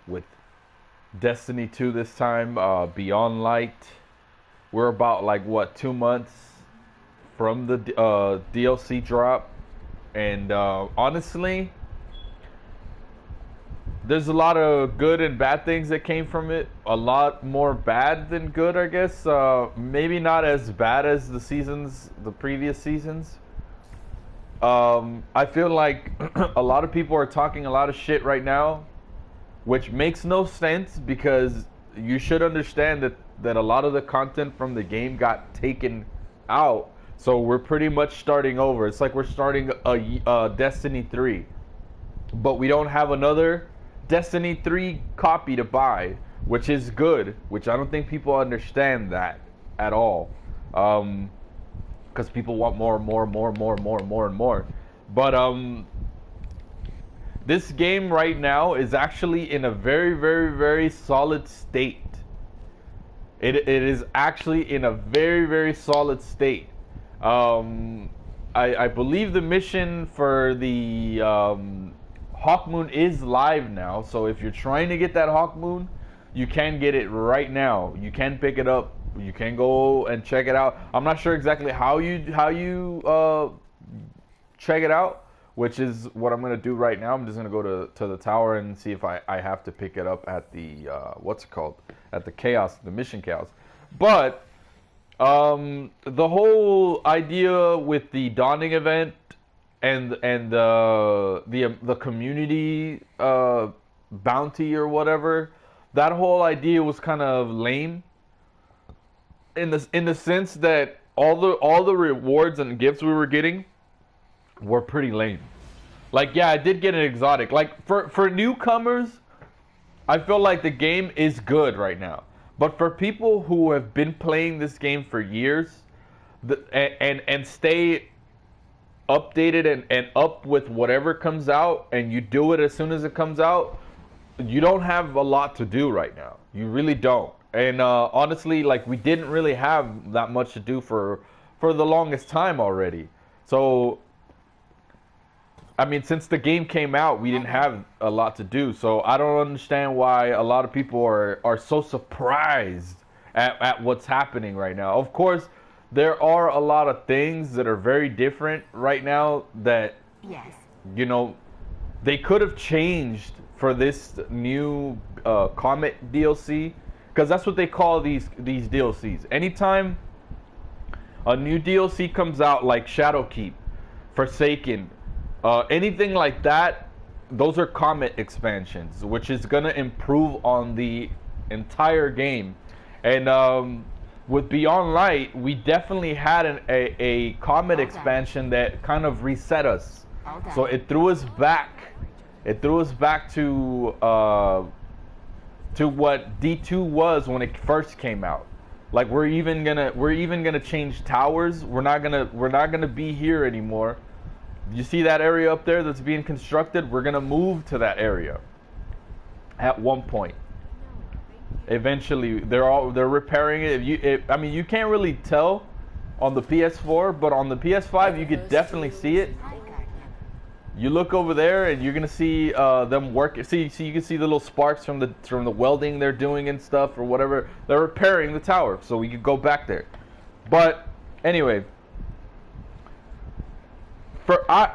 with Destiny 2 this time, Beyond Light. We're about like what 2 months from the DLC drop, and honestly, there's a lot of good and bad things that came from it. A lot more bad than good, I guess. Maybe not as bad as the previous seasons. I feel like a lot of people are talking a lot of shit right now, which makes no sense because you should understand that a lot of the content from the game got taken out. So we're pretty much starting over. It's like we're starting a Destiny 3, but we don't have another Destiny 3 copy to buy, which is good, which I don't think people understand that at all. Because people want more and more and more and more and more and more and more. But this game right now is actually in a very, very, very solid state. It is actually in a very, very solid state. I believe the mission for the Hawk Moon is live now. So if you're trying to get that Hawk Moon, you can get it right now. You can pick it up. You can go and check it out. I'm not sure exactly how you check it out, which is what I'm gonna do right now. I'm just gonna go to the tower and see if I have to pick it up at the what's it called, at the mission chaos. But the whole idea with the dawning event and the community bounty or whatever, that whole idea was kind of lame. In the sense that all the rewards and gifts we were getting were pretty lame. Like, yeah, I did get an exotic. Like for newcomers, I feel like the game is good right now. But for people who have been playing this game for years, and stay updated and up with whatever comes out, and you do it as soon as it comes out, you don't have a lot to do right now. You really don't. And honestly, like, we didn't really have that much to do for the longest time already. So, I mean, since the game came out, we didn't have a lot to do. So I don't understand why a lot of people are so surprised at what's happening right now. Of course, there are a lot of things that are very different right now that, Yes. you know, they could have changed for this new Comet DLC. Because that's what they call these DLCs. Anytime a new DLC comes out, like Shadowkeep, Forsaken, anything like that, those are Comet expansions, which is going to improve on the entire game. And with Beyond Light, we definitely had a Comet expansion that kind of reset us. So it threw us back. It threw us back to what D2 was when it first came out. Like, we're even gonna change towers. We're not gonna be here anymore. You see that area up there that's being constructed? We're gonna move to that area at one point. Eventually, they're repairing it. I mean, you can't really tell on the PS4, but on the PS5, you could definitely see it. You look over there, and you're gonna see them work. See, you can see the little sparks from the welding they're doing and stuff or whatever. They're repairing the tower, so we could go back there. But anyway, I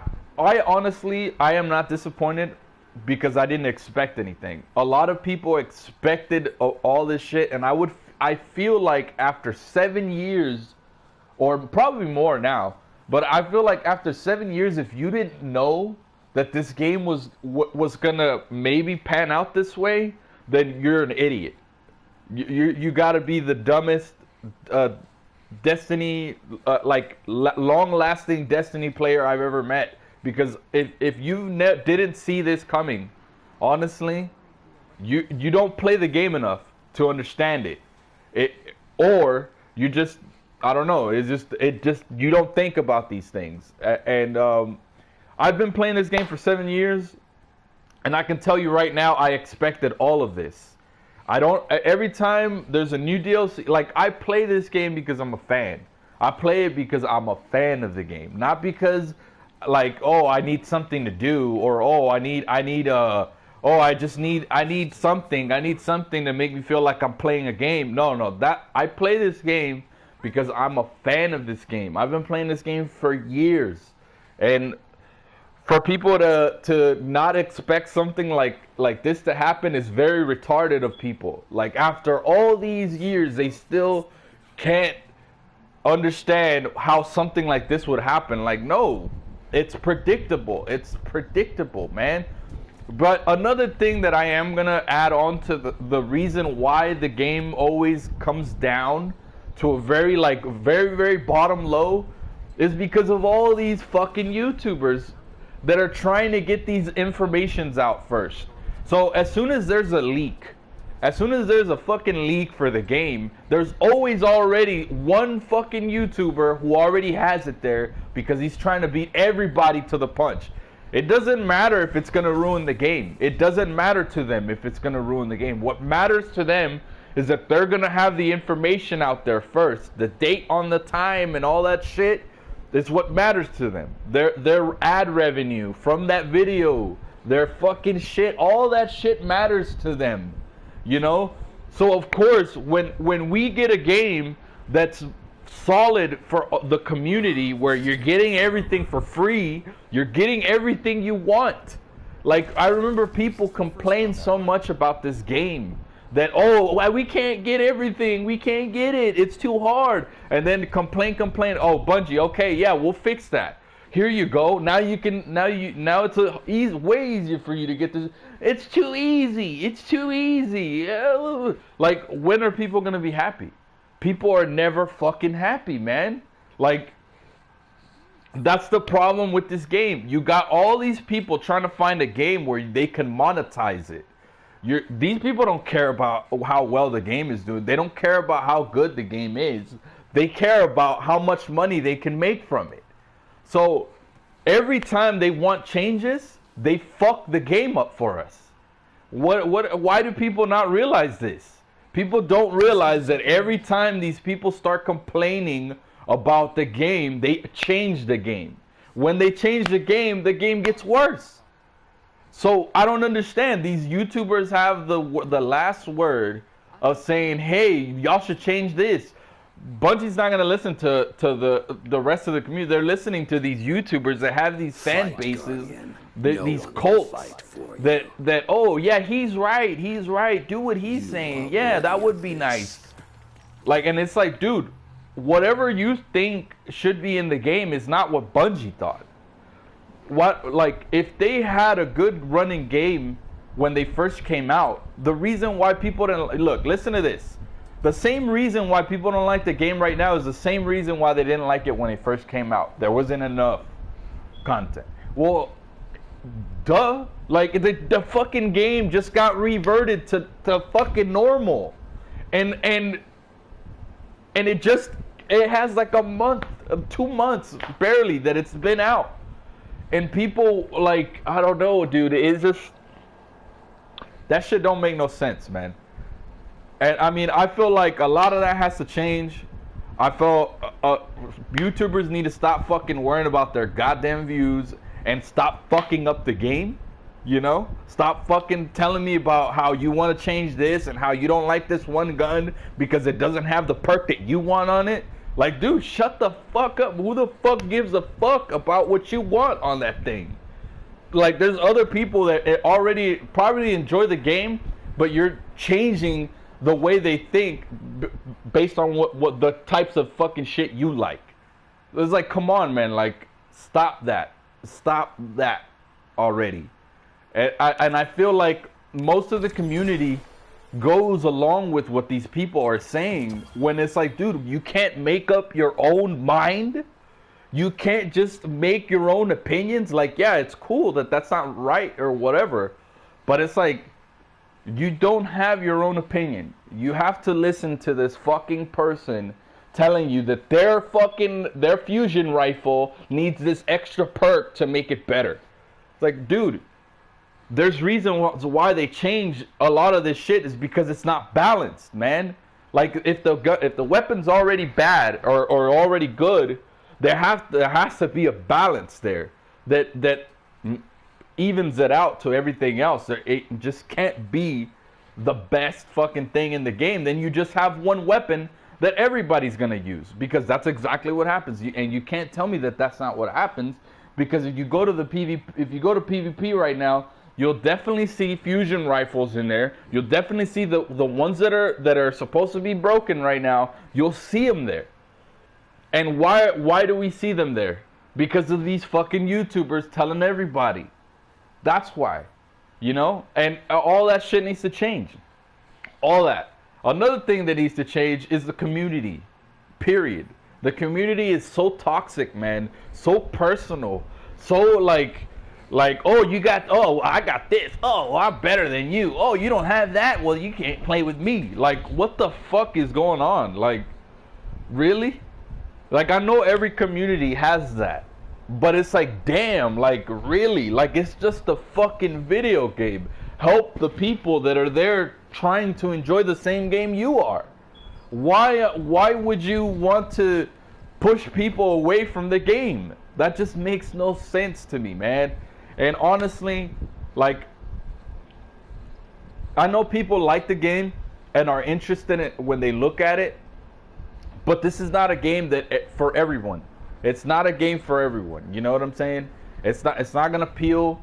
honestly, I am not disappointed because I didn't expect anything. A lot of people expected all this shit, and I feel like after 7 years, or probably more now. But I feel like after 7 years, if you didn't know that this game was gonna maybe pan out this way, then you're an idiot. You gotta be the dumbest Destiny, long-lasting Destiny player I've ever met. Because if you didn't see this coming, honestly, you don't play the game enough to understand it. Or you just, I don't know. It just you don't think about these things. And I've been playing this game for 7 years, and I can tell you right now, I expected all of this. Every time there's a new DLC, like, I play this game because I'm a fan. I play it because I'm a fan of the game, not because, like, oh, I need something to do, or oh, I need oh, I need something to make me feel like I'm playing a game. No, that I play this game because I'm a fan of this game. I've been playing this game for years, and for people to not expect something like this to happen is very retarded of people. Like, after all these years, they still can't understand how something like this would happen. Like, no, it's predictable. It's predictable, man. But another thing that I am gonna add on to the reason why the game always comes down to a very very bottom low is because of all these fucking YouTubers that are trying to get these informations out first. So as soon as there's a leak, as soon as there's a fucking leak for the game, there's always already one fucking YouTuber who already has it there because he's trying to beat everybody to the punch. It doesn't matter if it's going to ruin the game. It doesn't matter to them if it's going to ruin the game. What matters to them is that they're going to have the information out there first. The date on the time and all that shit is what matters to them. Their ad revenue from that video, their fucking shit, all that shit matters to them. You know? So of course, when we get a game that's solid for the community, where you're getting everything for free, you're getting everything you want. Like, I remember people complain so much about this game that, oh, we can't get everything, we can't get it, it's too hard. And then complain, oh, Bungie, okay, yeah, we'll fix that. Here you go. Now you can. Now it's way easier for you to get this. It's too easy. It's too easy. Like, when are people gonna be happy? People are never fucking happy, man. Like, that's the problem with this game. You got all these people trying to find a game where they can monetize it. These people don't care about how well the game is doing. They don't care about how good the game is. They care about how much money they can make from it. So every time they want changes, they fuck the game up for us. Why do people not realize this? People don't realize that every time these people start complaining about the game, they change the game. When they change the game gets worse. So I don't understand. These YouTubers have the last word of saying, hey, y'all should change this. Bungie's not going to listen to the rest of the community. They're listening to these YouTubers that have these fan bases, these cults that, oh, yeah, he's right, do what he's saying. Yeah, that would be nice. Like, and it's like, dude, whatever you think should be in the game is not what Bungie thought. Like, if they had a good running game when they first came out, the reason why people didn't, look, listen to this. The same reason why people don't like the game right now is the same reason why they didn't like it when it first came out. There wasn't enough content. Well, duh. Like, the fucking game just got reverted to fucking normal. And it has like a month, 2 months barely that it's been out. And people, like, I don't know, dude, it's just, that shit don't make no sense, man. And I mean, I feel like a lot of that has to change. I feel YouTubers need to stop fucking worrying about their goddamn views and stop fucking up the game. You know? Stop fucking telling me about how you want to change this and how you don't like this one gun because it doesn't have the perk that you want on it. Like, dude, shut the fuck up. Who the fuck gives a fuck about what you want on that thing? Like, there's other people that already probably enjoy the game, but you're changing the way they think based on what the types of fucking shit you like. It's like, come on, man. Like, stop that already. And I feel like most of the community goes along with what these people are saying when it's like, dude, you can't make up your own mind. You can't just make your own opinions. Like, yeah, it's cool that that's not right or whatever, but it's like, you don't have your own opinion. You have to listen to this fucking person telling you that their fusion rifle needs this extra perk to make it better. It's like, dude, there's reasons why they change a lot of this shit is because it's not balanced, man. Like, if the weapon's already bad or already good, there has to be a balance there. That evens it out to everything else. It just can't be the best fucking thing in the game. Then you just have one weapon that everybody's gonna use, because that's exactly what happens. And you can't tell me that that's not what happens, because if you go to PvP right now, you'll definitely see fusion rifles in there. You'll definitely see the ones that are supposed to be broken right now. You'll see them there. And why do we see them there? Because of these fucking YouTubers telling everybody. That's why. You know? And all that shit needs to change. All that. Another thing that needs to change is the community. Period. The community is so toxic, man. So personal. So like, oh, I got this. Oh, I'm better than you. Oh, you don't have that. Well, you can't play with me. Like, what the fuck is going on? Like, really? Like, I know every community has that. But it's like, damn, like, really? Like, it's just a fucking video game. Help the people that are there trying to enjoy the same game you are. Why would you want to push people away from the game? That just makes no sense to me, man. And honestly, like, I know people like the game and are interested in it when they look at it, but this is not a game for everyone. It's not a game for everyone. You know what I'm saying? It's not gonna appeal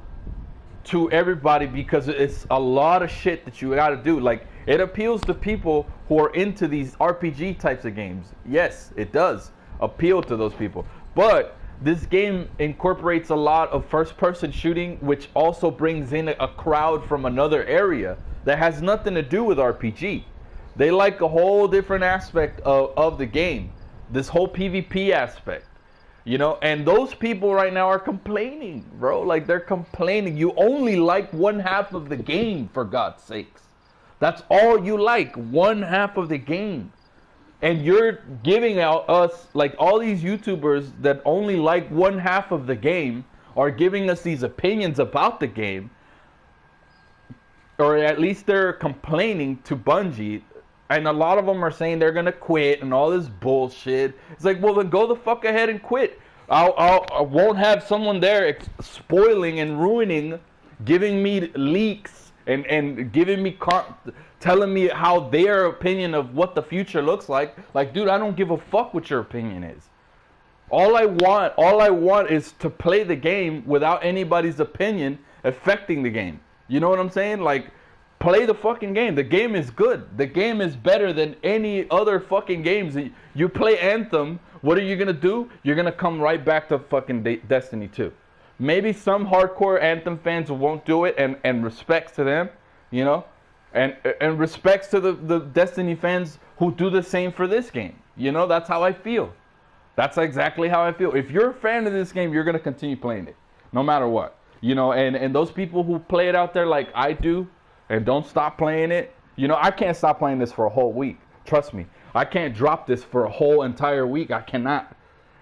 to everybody, because it's a lot of shit that you gotta do. Like, it appeals to people who are into these RPG types of games. Yes, it does appeal to those people. But this game incorporates a lot of first-person shooting, which also brings in a crowd from another area that has nothing to do with RPG. They like a whole different aspect of the game. This whole PvP aspect. You know, and those people right now are complaining, bro. Like, they're complaining. You only like one half of the game, for God's sakes. That's all you like, one half of the game. And you're giving out us, like, all these YouTubers that only like one half of the game are giving us these opinions about the game. Or at least they're complaining to Bungie. And a lot of them are saying they're going to quit and all this bullshit. It's like, well, then go the fuck ahead and quit. I won't have someone there spoiling and ruining, giving me leaks and giving me, telling me how their opinion of what the future looks like. Like, dude, I don't give a fuck what your opinion is. All I want is to play the game without anybody's opinion affecting the game. You know what I'm saying? Like, play the fucking game. The game is good. The game is better than any other fucking games. You play Anthem, what are you going to do? You're going to come right back to fucking Destiny 2. Maybe some hardcore Anthem fans won't do it, and respects to them, you know? And respects to the Destiny fans who do the same for this game. You know, that's how I feel. That's exactly how I feel. If you're a fan of this game, you're going to continue playing it, no matter what. You know, and those people who play it out there like I do, and don't stop playing it. You know, I can't stop playing this for a whole week. Trust me. I can't drop this for a whole entire week. I cannot.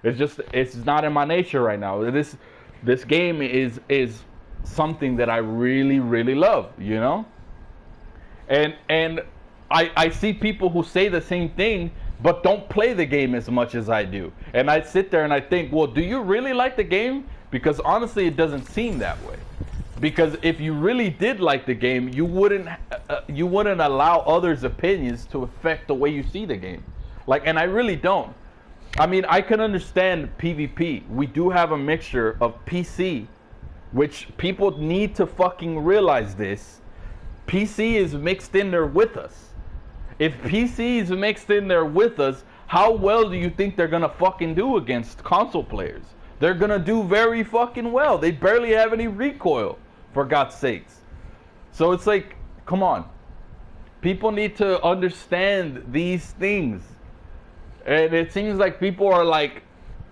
It's not in my nature right now. This game is something that I really, really love, you know? And I see people who say the same thing, but don't play the game as much as I do. And I sit there and I think, well, do you really like the game? Because honestly, it doesn't seem that way. Because if you really did like the game, you wouldn't allow others' opinions to affect the way you see the game. Like, and I really don't. I mean, I can understand PvP. We do have a mixture of PC, which people need to fucking realize this. PC is mixed in there with us. If PC is mixed in there with us, how well do you think they're gonna fucking do against console players? They're gonna do very fucking well. They barely have any recoil, for God's sakes. So it's like, come on. People need to understand these things. And it seems like people are like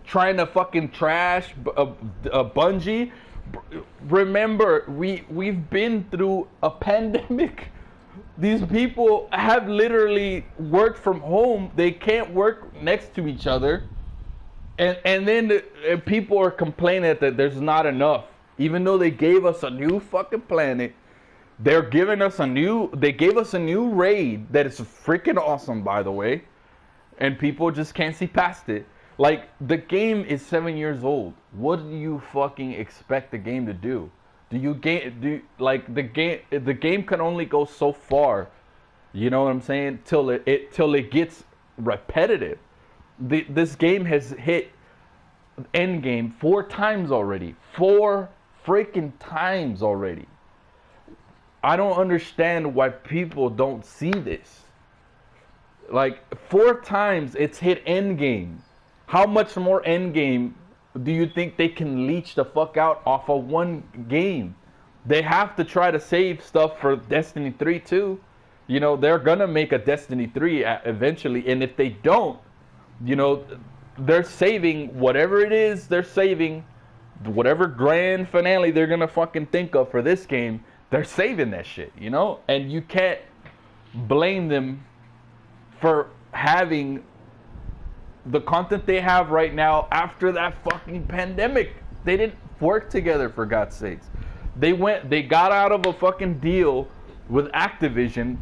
trying to fucking trash Bungie. Remember, we've been through a pandemic. These people have literally worked from home. They can't work next to each other. And then people are complaining that there's not enough. Even though they gave us a new fucking planet, they gave us a new raid that is freaking awesome, by the way. And people just can't see past it. Like, the game is 7 years old. What do you fucking expect the game to do? Like the game can only go so far, you know what I'm saying, till it gets repetitive. This game has hit end game 4 times already. 4 freaking times already. I don't understand why people don't see this. Like 4 times it's hit end game. How much more end game do you think they can leech the fuck out off of one game? They have to try to save stuff for Destiny 3 too. You know, they're gonna make a Destiny 3 eventually, and if they don't, you know, they're saving whatever it is they're saving, whatever grand finale they're gonna fucking think of for this game, they're saving that shit, you know? And you can't blame them for having the content they have right now after that fucking pandemic. They didn't work together, for God's sakes. They got out of a fucking deal with Activision.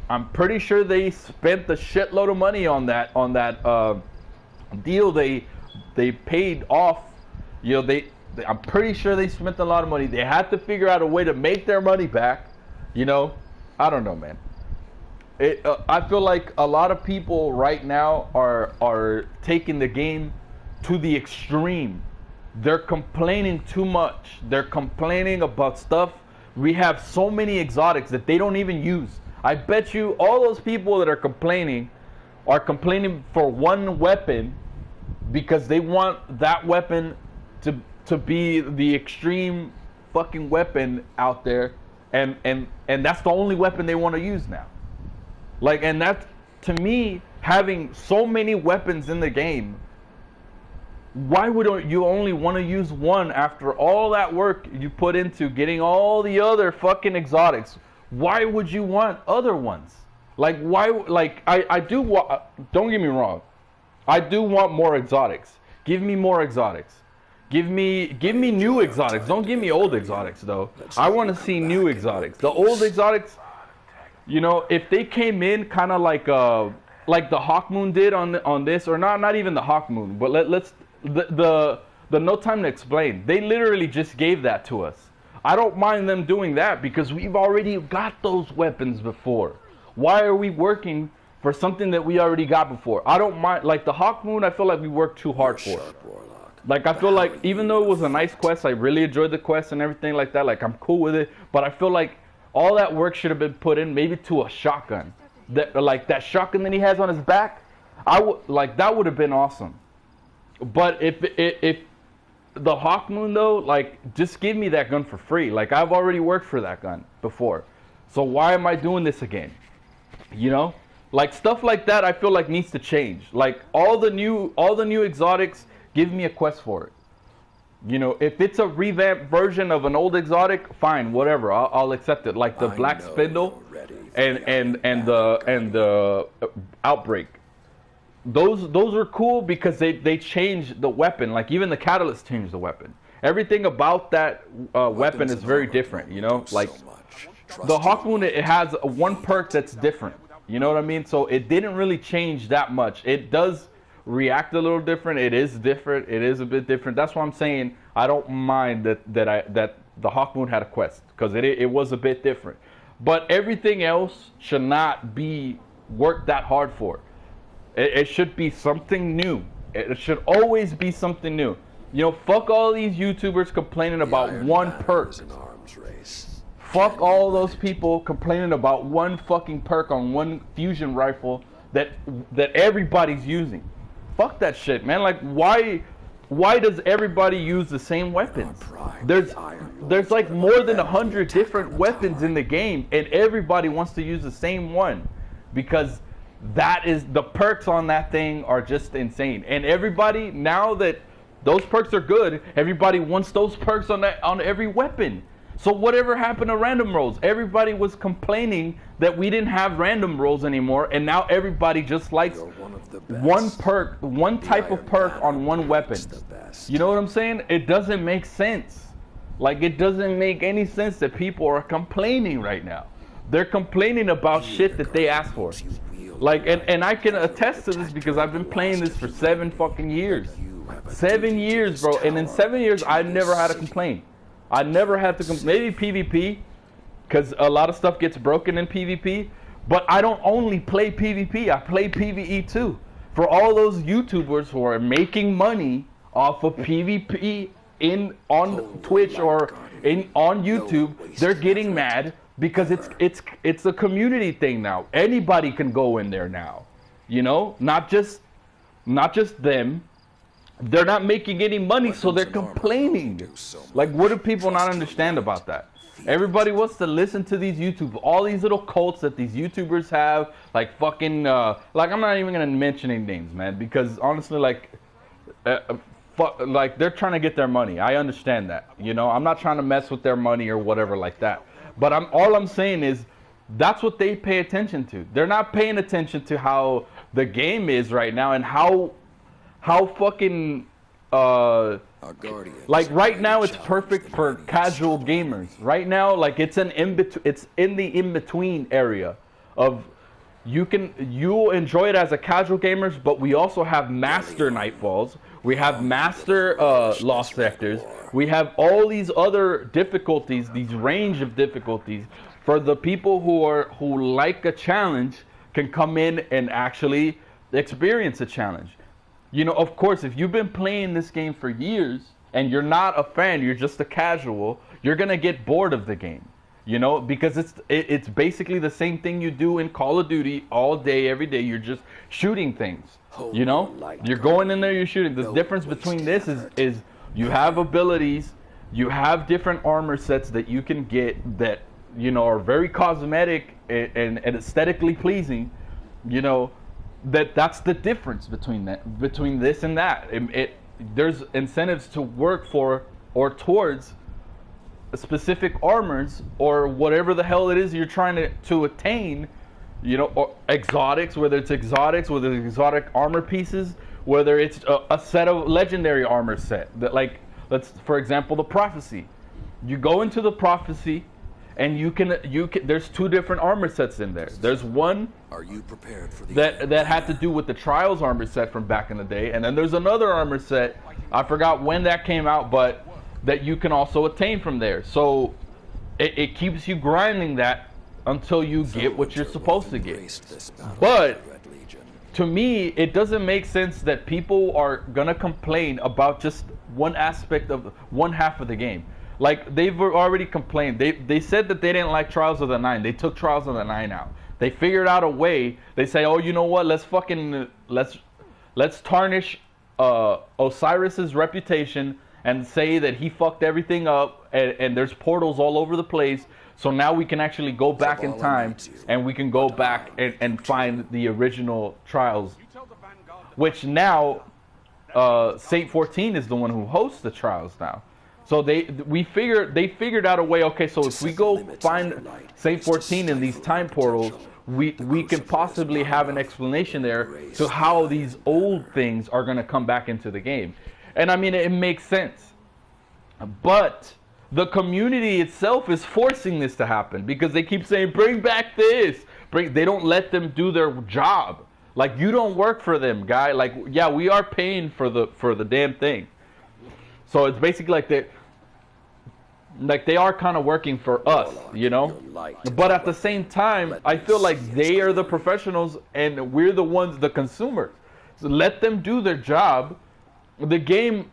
I'm pretty sure they spent a shitload of money on that deal. They paid off. You know, I'm pretty sure they spent a lot of money. They had to figure out a way to make their money back. You know, I don't know, man. I feel like a lot of people right now are taking the game to the extreme. They're complaining too much. They're complaining about stuff. We have so many exotics that they don't even use. I bet you all those people that are complaining for one weapon because they want that weapon to be the extreme fucking weapon out there, and that's the only weapon they want to use now. Like, and that's, to me, having so many weapons in the game, why would you only want to use one after all that work you put into getting all the other fucking exotics? Why would you want other ones? Like, why? Like, I do want, don't get me wrong, I do want more exotics. Give me more exotics. Give me new exotics. Don't give me old exotics, though. I want to see new exotics. The old exotics, you know, if they came in kind of like the Hawk Moon did on this, or not even the Hawk Moon, but let's the No Time to Explain. They literally just gave that to us. I don't mind them doing that because we've already got those weapons before. Why are we working for something that we already got before? I don't mind, like the Hawk Moon, I feel like we worked too hard for. Like, I feel like even though it was a nice quest, I really enjoyed the quest and everything like that. Like, I'm cool with it, but I feel like all that work should have been put in maybe to a shotgun. That shotgun that he has on his back, that would have been awesome. But if the Hawk Moon though, like, just give me that gun for free. Like, I've already worked for that gun before, so why am I doing this again? You know, like stuff like that. I feel like needs to change. Like all the new exotics, give me a quest for it. You know, if it's a revamped version of an old exotic, fine, whatever, I'll accept it. Like the Black Spindle and the Outbreak. Those were cool because they changed the weapon. Like even the Catalyst changed the weapon. Everything about that weapon is very different. You know, like the Hawk Moon, it has one perk that's different. You know what I mean? So it didn't really change that much. It does react a little different. It is different. It is a bit different. That's why I'm saying I don't mind that the Hawk Moon had a quest, because it was a bit different. But everything else should not be worked that hard for. It should be something new. It should always be something new. You know, fuck all these YouTubers complaining about one perk. Fuck all those people complaining about one fucking perk on one fusion rifle that everybody's using. Fuck that shit, man. Like, why does everybody use the same weapons? There's like more than 100 different weapons in the game, and everybody wants to use the same one because that is, the perks on that thing are just insane. And everybody, now that those perks are good, everybody wants those perks on every weapon. So whatever happened to random rolls? Everybody was complaining that we didn't have random rolls anymore, and now everybody just likes one perk, one type of perk on one weapon. You know what I'm saying? It doesn't make sense. Like, it doesn't make any sense that people are complaining right now. They're complaining about shit that they asked for. Like, and I can attest to this because I've been playing this for 7 fucking years. 7 years, bro. And in 7 years, I've never had a complaint. I never had to maybe PvP, because a lot of stuff gets broken in PvP. But I don't only play PvP. I play PvE too. For all those YouTubers who are making money off of PvP on Twitch or on YouTube, they're getting mad because it's a community thing now. Anybody can go in there now, you know, not just them. They're not making any money, so they're complaining. Like, what do people not understand about that? Everybody wants to listen to these all these little cults that these YouTubers have, like fucking, like I'm not even gonna mention any names, man, because honestly, like, like they're trying to get their money. I understand that, you know. I'm not trying to mess with their money or whatever like that. But all I'm saying is that's what they pay attention to. They're not paying attention to how the game is right now and how fucking like right now it's perfect for casual gamers. Right now, like it's in the in-between area of you'll enjoy it as a casual gamers, but we also have master Nightfalls. We have master Lost Sectors. We have all these other difficulties, these range of difficulties for the people who like a challenge can come in and actually experience a challenge. You know, of course, if you've been playing this game for years and you're not a fan, you're just a casual, you're going to get bored of the game. You know, because it's basically the same thing you do in Call of Duty all day, every day. You're just shooting things. You know, you're going in there, you're shooting. The difference between this is you have abilities, you have different armor sets that you can get that, you know, are very cosmetic and aesthetically pleasing. You know, that's the difference between this and that. There's incentives to work for or towards specific armors or whatever the hell it is you're trying to attain, you know, or exotics, whether it's exotic armor pieces, whether it's a set of legendary armor set that, like, for example, the prophecy. You go into the prophecy and you can there's two different armor sets in there. There's one that had to do with the Trials armor set from back in the day, and then there's another armor set, I forgot when that came out, but that you can also attain from there. So it keeps you grinding that until you get what you're supposed to get. But to me, it doesn't make sense that people are gonna complain about just one aspect of one half of the game. Like, they've already complained. They said that they didn't like Trials of the Nine. They took Trials of the Nine out. They figured out a way. They say, oh, you know what? Let's tarnish Osiris's reputation and say that he fucked everything up, and there's portals all over the place. So now we can actually go back in time, and we can go back and find the original Trials, which now Saint 14 is the one who hosts the Trials now. So they figured out a way. Okay, so if we go find Saint 14 in these time portals, we can possibly have an explanation there to how these old things are going to come back into the game. And I mean, it makes sense. But the community itself is forcing this to happen because they keep saying, bring back this. They don't let them do their job. Like, you don't work for them, guy. Like, yeah, we are paying for the damn thing. So it's basically like they are kind of working for us, you know? But at the same time, I feel like they are the professionals and we're the ones, the consumers. So let them do their job. The game,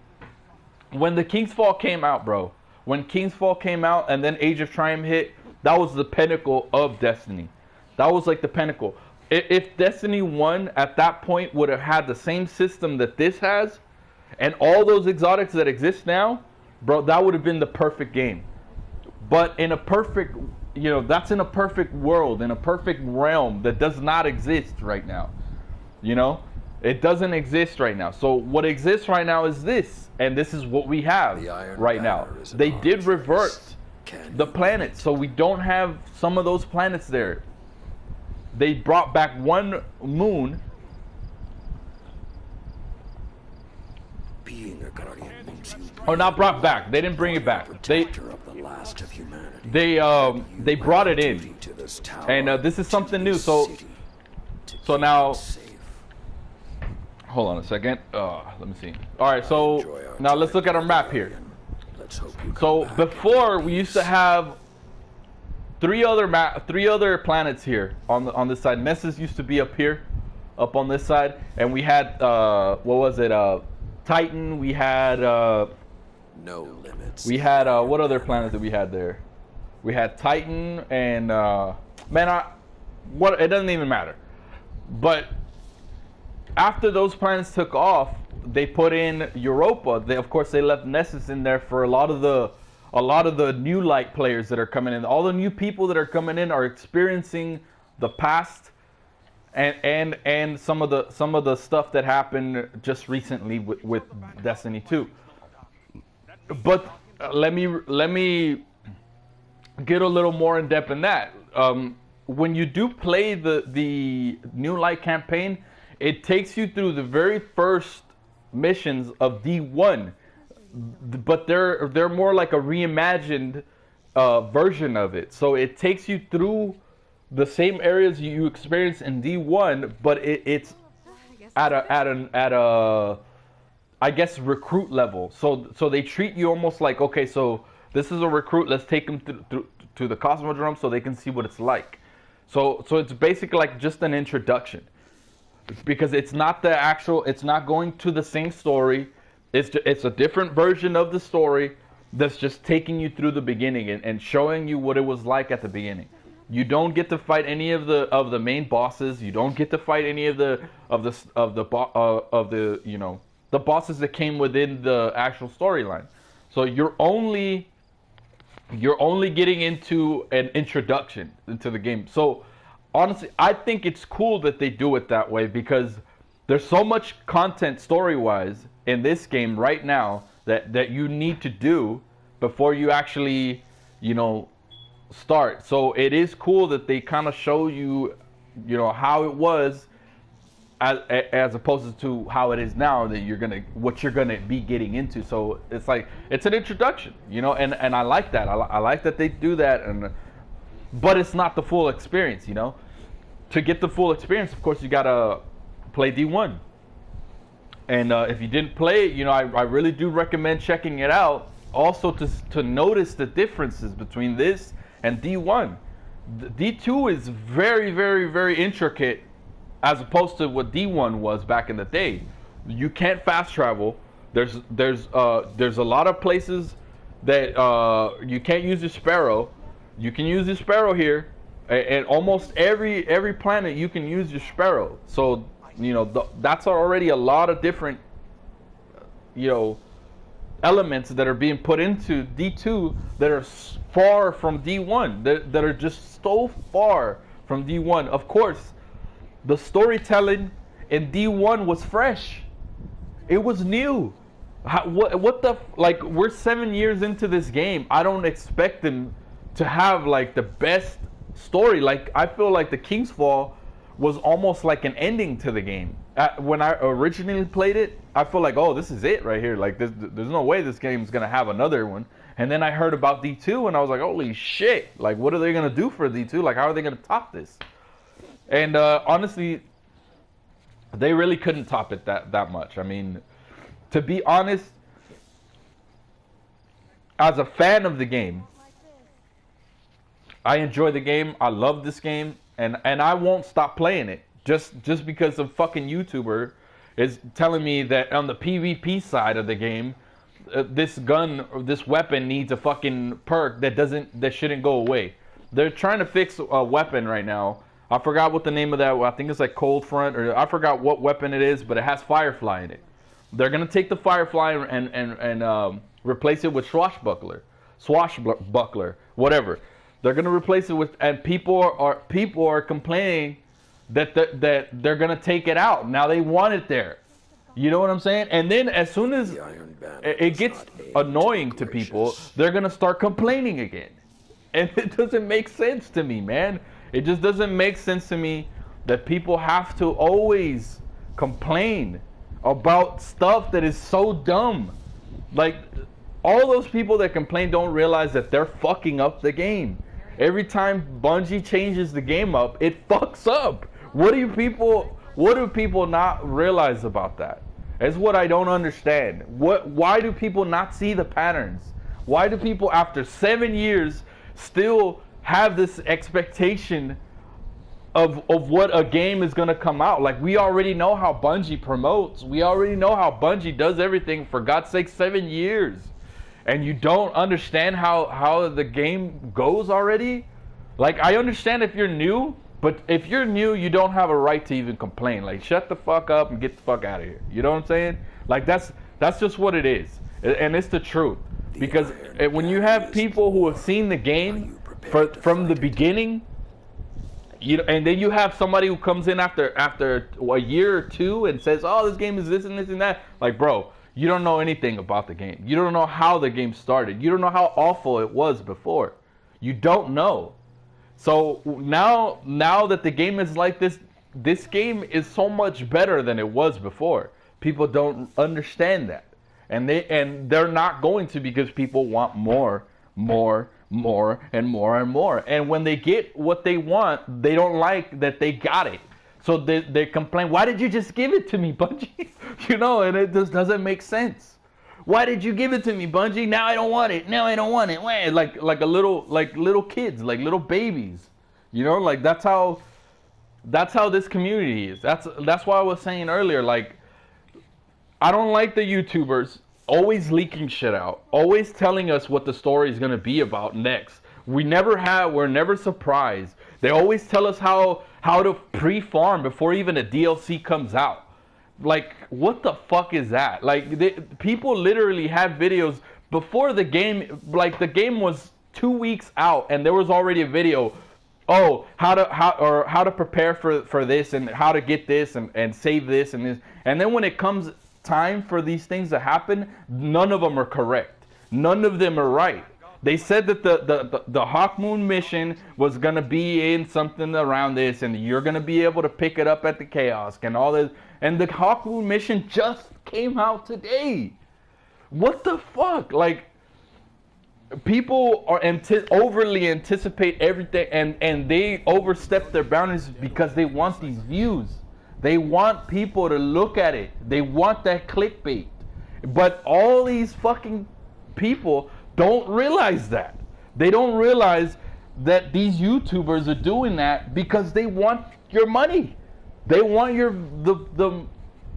when the King's Fall came out, bro, when King's Fall came out and then Age of Triumph hit, that was the pinnacle of Destiny. That was like the pinnacle. If Destiny 1 at that point would have had the same system that this has, and all those exotics that exist now, bro, that would have been the perfect game. But in a perfect, you know, that's in a perfect world, in a perfect realm that does not exist right now. You know? It doesn't exist right now. So what exists right now is this, and this is what we have right now. They did revert the planets, so we don't have some of those planets there. They brought back one moon. Or not brought back. They didn't bring it back. They brought it in, and this is something new. So now. Hold on a second. Let me see. All right, so now let's look at our map here. Let's hope you come So back. before we used to have three other planets here on this side. Nessus used to be up here, up on this side, and we had what was it? Titan. We had No limits. what other planet did we had there? We had Titan and man, it doesn't even matter. But after those planets took off, they put in Europa. Of course they left Nessus in there for a lot of the new light players that are coming in. All the new people that are coming in are experiencing the past and some of the stuff that happened just recently with Destiny 2. But let me get a little more in depth in that. When you do play the New Light campaign, it takes you through the very first missions of D1, but they're more like a reimagined version of it. So it takes you through the same areas you experience in D1, but it's at a I guess recruit level. So they treat you almost like, okay, so this is a recruit. Let's take them to the Cosmodrome so they can see what it's like. So it's basically like just an introduction, because it's not going to the same story. It's a different version of the story that's just taking you through the beginning and showing you what it was like at the beginning. You don't get to fight any of the main bosses. You don't get to fight any of the the bosses that came within the actual storyline. So you're only getting into an introduction into the game. So honestly, I think it's cool that they do it that way, because there's so much content story-wise in this game right now that you need to do before you actually, start. So it is cool that they kind of show you, how it was as opposed to how it is now, that what you're gonna be getting into. So it's like it's an introduction, and I like that. I like that they do that, but it's not the full experience, To get the full experience, of course, you gotta play D1. And if you didn't play it, I really do recommend checking it out. Also to notice the differences between this and D1. D2 is very, very, very intricate, as opposed to what D1 was back in the day. You can't fast travel. There's a lot of places that you can't use your Sparrow. You can use your Sparrow here, and almost every planet you can use your Sparrow. So that's already a lot of different elements that are being put into D2 that are far from D1. That are just so far from D1. Of course, the storytelling in D1 was fresh. It was new. We're 7 years into this game. I don't expect them to have like the best story. Like, I feel like the King's Fall was almost like an ending to the game. When I originally played it, I feel like, oh, this is it right here. Like, there's no way this game is gonna have another one. And then I heard about D2, and I was like, holy shit! Like, what are they gonna do for D2? Like, how are they gonna top this? And honestly, they really couldn't top it that much. I mean, to be honest, as a fan of the game, I enjoy the game. I love this game, and I won't stop playing it just because a fucking YouTuber is telling me that on the PvP side of the game, this weapon needs a fucking perk that shouldn't go away. They're trying to fix a weapon right now. I forgot what the name of that. I think it's like Cold Front, or I forgot what weapon it is, but it has Firefly in it. They're gonna take the Firefly and replace it with Swashbuckler, whatever. They're gonna replace it with, and people are complaining that they're gonna take it out. Now they want it there. You know what I'm saying? And then as soon as it gets annoying to people, they're gonna start complaining again. And it doesn't make sense to me, man. It just doesn't make sense to me that people have to always complain about stuff that is so dumb. Like, all those people that complain don't realize that they're fucking up the game. Every time Bungie changes the game up, it fucks up. What do people not realize about that? It's what I don't understand. Why do people not see the patterns? Why do people after 7 years still have this expectation of what a game is going to come out? Like, we already know how Bungie promotes. We already know how Bungie does everything. For God's sake, 7 years. And you don't understand how the game goes already? Like, I understand if you're new, but if you're new, you don't have a right to even complain. Like, shut the fuck up and get the fuck out of here. You know what I'm saying? Like, that's just what it is. And it's the truth. Because when you have people who have seen the game from the beginning, you know, and then you have somebody who comes in after a year or two and says, "Oh, this game is this and this and that." Like, bro, you don't know anything about the game. You don't know how the game started. You don't know how awful it was before. You don't know. So now that the game is like this, this game is so much better than it was before. People don't understand that. And they're not going to, because people want more and more and more. And when they get what they want, they don't like that they got it. So they complain, "Why did you just give it to me, Bungie?" You know, and it just doesn't make sense. "Why did you give it to me, Bungie? Now I don't want it. Now I don't want it." Like little kids, like little babies. You know, like that's how this community is. That's why I was saying earlier, like, I don't like the YouTubers always leaking shit out, always telling us what the story is going to be about next. We're never surprised. They always tell us how to pre-farm before even a DLC comes out. Like, what the fuck is that? Like, people literally have videos before the game. Like, the game was 2 weeks out and there was already a video. Oh, how to prepare for this, and how to get this, and save this and this. And then when it comes time for these things to happen, none of them are correct. None of them are right. They said that the Hawk Moon mission was gonna be in something around this, and you're gonna be able to pick it up at the kiosk and all this. And the Hawk Moon mission just came out today. What the fuck? Like, people are overly anticipate everything, and they overstep their boundaries because they want these views. They want people to look at it. They want that clickbait. But all these fucking people don't realize that. They don't realize that these YouTubers are doing that because they want your money. They want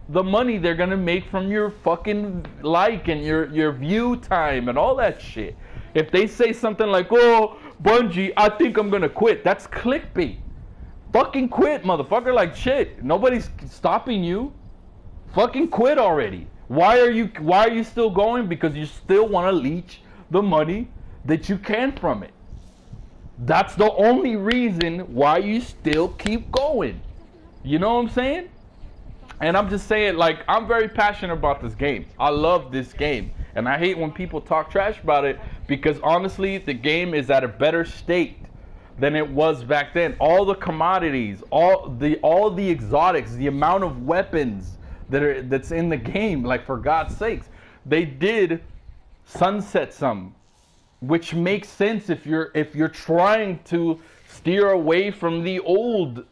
the money they're gonna make from your fucking like and your view time and all that shit. If they say something like, "Oh, Bungie, I think I'm gonna quit," that's clickbait. Fucking quit, motherfucker. Like, shit, nobody's stopping you. Fucking quit already. Why are you still going? Because you still want to leech the money that you can from it. That's the only reason why you still keep going. You know what I'm saying? And I'm just saying, like, I'm very passionate about this game. I love this game. And I hate when people talk trash about it, because honestly, the game is at a better state than it was back then. All the commodities, all the exotics, the amount of weapons that's in the game, like, for God's sakes, they did sunset some, which makes sense if you're trying to steer away from the old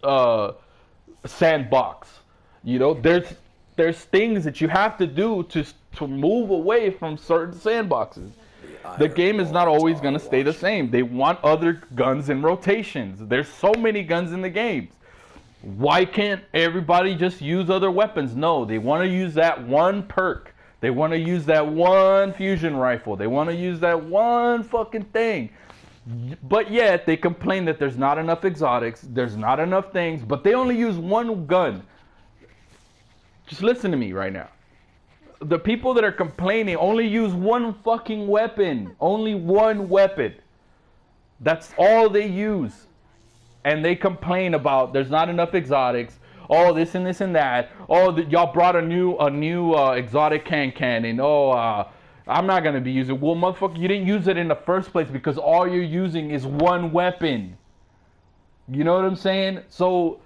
sandbox. You know, there's things that you have to do to move away from certain sandboxes. The game is not always going to stay the same. They want other guns in rotations. There's so many guns in the games. Why can't everybody just use other weapons? No, they want to use that one perk. They want to use that one fusion rifle. They want to use that one fucking thing. But yet, they complain that there's not enough exotics, there's not enough things, but they only use one gun. Just listen to me right now. The people that are complaining only use one fucking weapon. Only one weapon. That's all they use. And they complain about there's not enough exotics. Oh, this and this and that. Oh, y'all brought a new exotic cannon. Oh, I'm not gonna be using. Well, motherfucker, you didn't use it in the first place because all you're using is one weapon. You know what I'm saying? So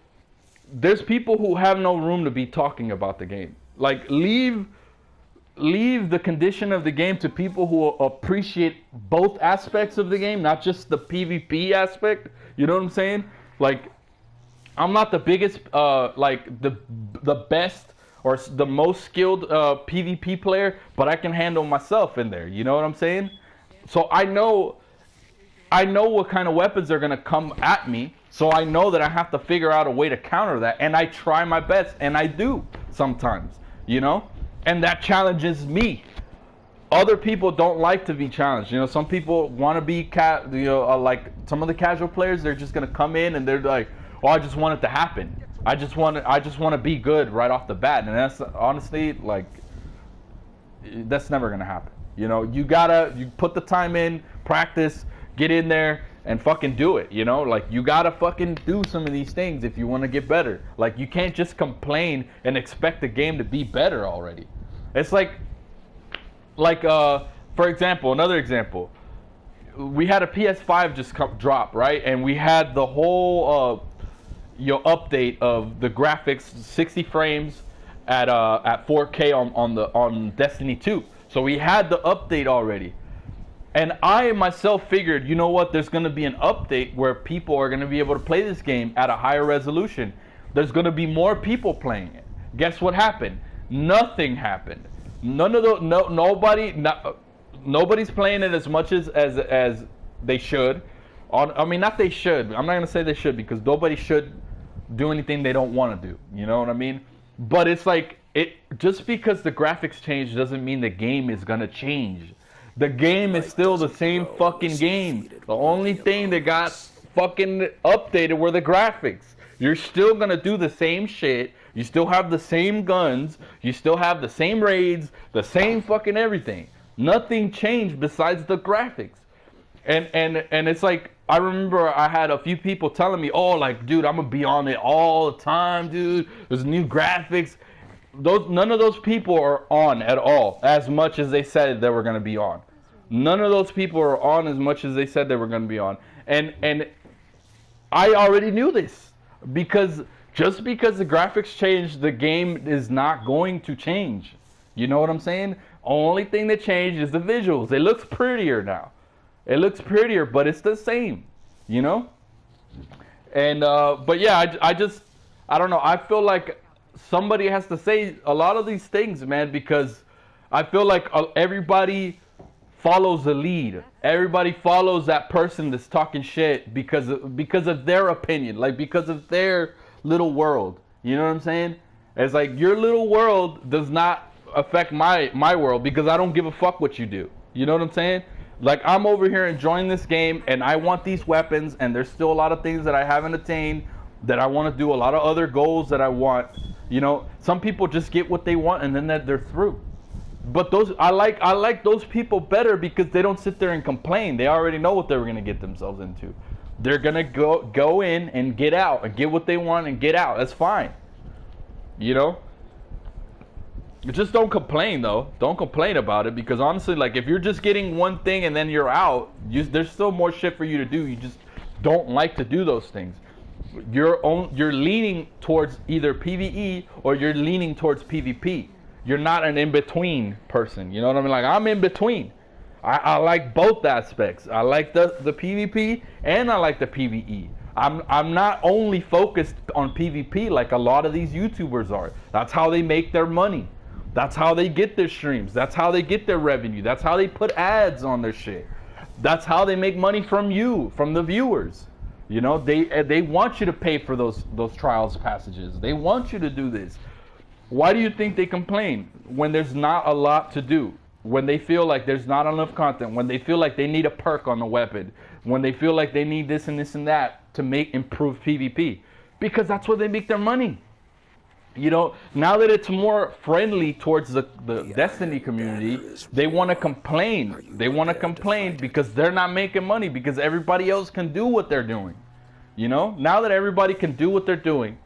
there's people who have no room to be talking about the game. Like, leave the condition of the game to people who appreciate both aspects of the game, not just the PvP aspect. You know what I'm saying? Like, I'm not the biggest, like the best or the most skilled PvP player, but I can handle myself in there. You know what I'm saying? So I know what kind of weapons are going to come at me. So I know that I have to figure out a way to counter that. And I try my best. And I do sometimes, you know? And that challenges me. Other people don't like to be challenged. You know, some people want to be, like some of the casual players, they're just going to come in and they're like, oh, I just want it to happen. I just want to be good right off the bat. And that's honestly, like, that's never going to happen. You know, you put the time in, practice, get in there and fucking do it, you know? Like, you gotta fucking do some of these things if you want to get better. Like, you can't just complain and expect the game to be better already. It's like for example, another example, we had a PS5 just drop, right? And we had the whole update of the graphics, 60 frames at 4K on Destiny 2. So we had the update already. And I myself figured, you know what, there's going to be an update where people are going to be able to play this game at a higher resolution. There's going to be more people playing it. Guess what happened? Nothing happened. Nobody's playing it as much as they should. I mean, not they should. I'm not going to say they should, because nobody should do anything they don't want to do. You know what I mean? But it's like, just because the graphics change doesn't mean the game is going to change. The game is still the same fucking game. The only thing that got fucking updated were the graphics. You're still gonna do the same shit. You still have the same guns. You still have the same raids, the same fucking everything. Nothing changed besides the graphics. And it's like, I remember I had a few people telling me, oh, like, dude, I'm gonna be on it all the time, dude. There's new graphics. None of those people are on at all as much as they said they were going to be on. None of those people are on as much as they said they were going to be on. And I already knew this, because just because the graphics changed, the game is not going to change. You know what I'm saying? Only thing that changed is the visuals. It looks prettier now. It looks prettier, but it's the same, you know? And but yeah, I don't know. I feel like somebody has to say a lot of these things, man, because I feel like everybody follows the lead. Everybody follows that person that's talking shit because of their opinion, like because of their little world. You know what I'm saying? It's like, your little world does not affect my world, because I don't give a fuck what you do. You know what I'm saying? Like, I'm over here enjoying this game, and I want these weapons, and there's still a lot of things that I haven't attained that I want to do, a lot of other goals that I want. You know, some people just get what they want and then they're through. But I like those people better, because they don't sit there and complain. They already know what they were going to get themselves into. They're going to go in and get out and get what they want and get out. That's fine. You know? Just don't complain, though. Don't complain about it, because honestly, like, if you're just getting one thing and then you're out, there's still more shit for you to do. You just don't like to do those things. You're leaning towards either PvE or you're leaning towards PvP. You're not an in-between person. You know what I mean? Like, I'm in between. I like both aspects. I like the PvP and I like the PvE. I'm not only focused on PvP like a lot of these YouTubers are. That's how they make their money. That's how they get their streams. That's how they get their revenue. That's how they put ads on their shit. That's how they make money from you, from the viewers. You know, they want you to pay for those trials passages. They want you to do this. Why do you think they complain when there's not a lot to do? When they feel like there's not enough content, when they feel like they need a perk on the weapon, when they feel like they need this and this and that to improve PvP? Because that's where they make their money. You know, now that it's more friendly towards the Destiny community, they want to complain. They want to complain because they're not making money, because everybody else can do what they're doing. You know, now that everybody can do what they're doing,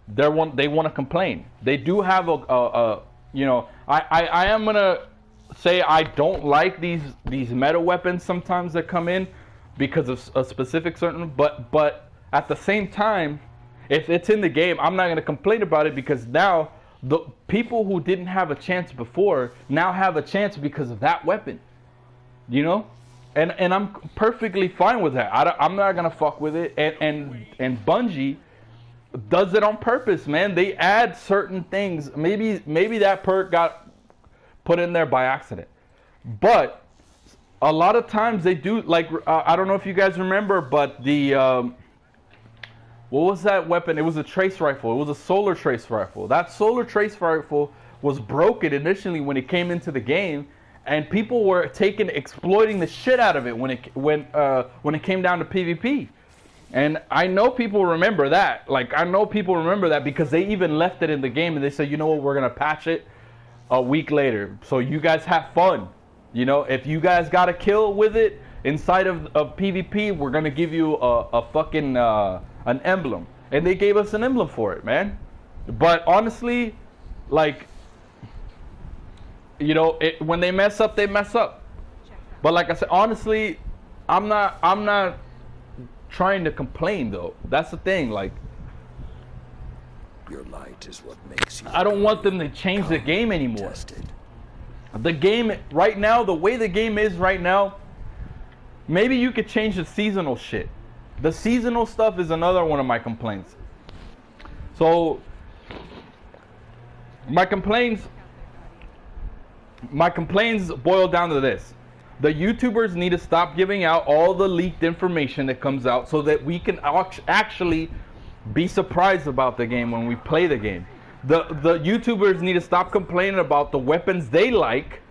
they want to complain. They do have you know, I am gonna say I don't like these meta weapons sometimes that come in because of a specific certain, but at the same time, if it's in the game, I'm not going to complain about it, because now the people who didn't have a chance before now have a chance because of that weapon. You know? And I'm perfectly fine with that. I'm not going to fuck with it. And Bungie does it on purpose, man. They add certain things. Maybe that perk got put in there by accident. But a lot of times they do, like, I don't know if you guys remember, but the, what was that weapon? It was a trace rifle. It was a solar trace rifle. That solar trace rifle was broken initially when it came into the game, and people were exploiting the shit out of it when it came down to PvP. And I know people remember that. Like, I know people remember that because they even left it in the game and they said, you know what, we're going to patch it a week later. So you guys have fun. You know, if you guys got a kill with it inside of PvP, we're going to give you a fucking, an emblem. And they gave us an emblem for it, man. But honestly, like, you know, when they mess up, they mess up. But like I said, honestly, I'm not trying to complain though. That's the thing. Like, your light is what makes you. I don't want them to change the game anymore. Tested. The game right now, the way the game is right now, maybe you could change the seasonal shit. The seasonal stuff is another one of my complaints. So my complaints boil down to this. The YouTubers need to stop giving out all the leaked information that comes out so that we can actually be surprised about the game when we play the game. The YouTubers need to stop complaining about the weapons they like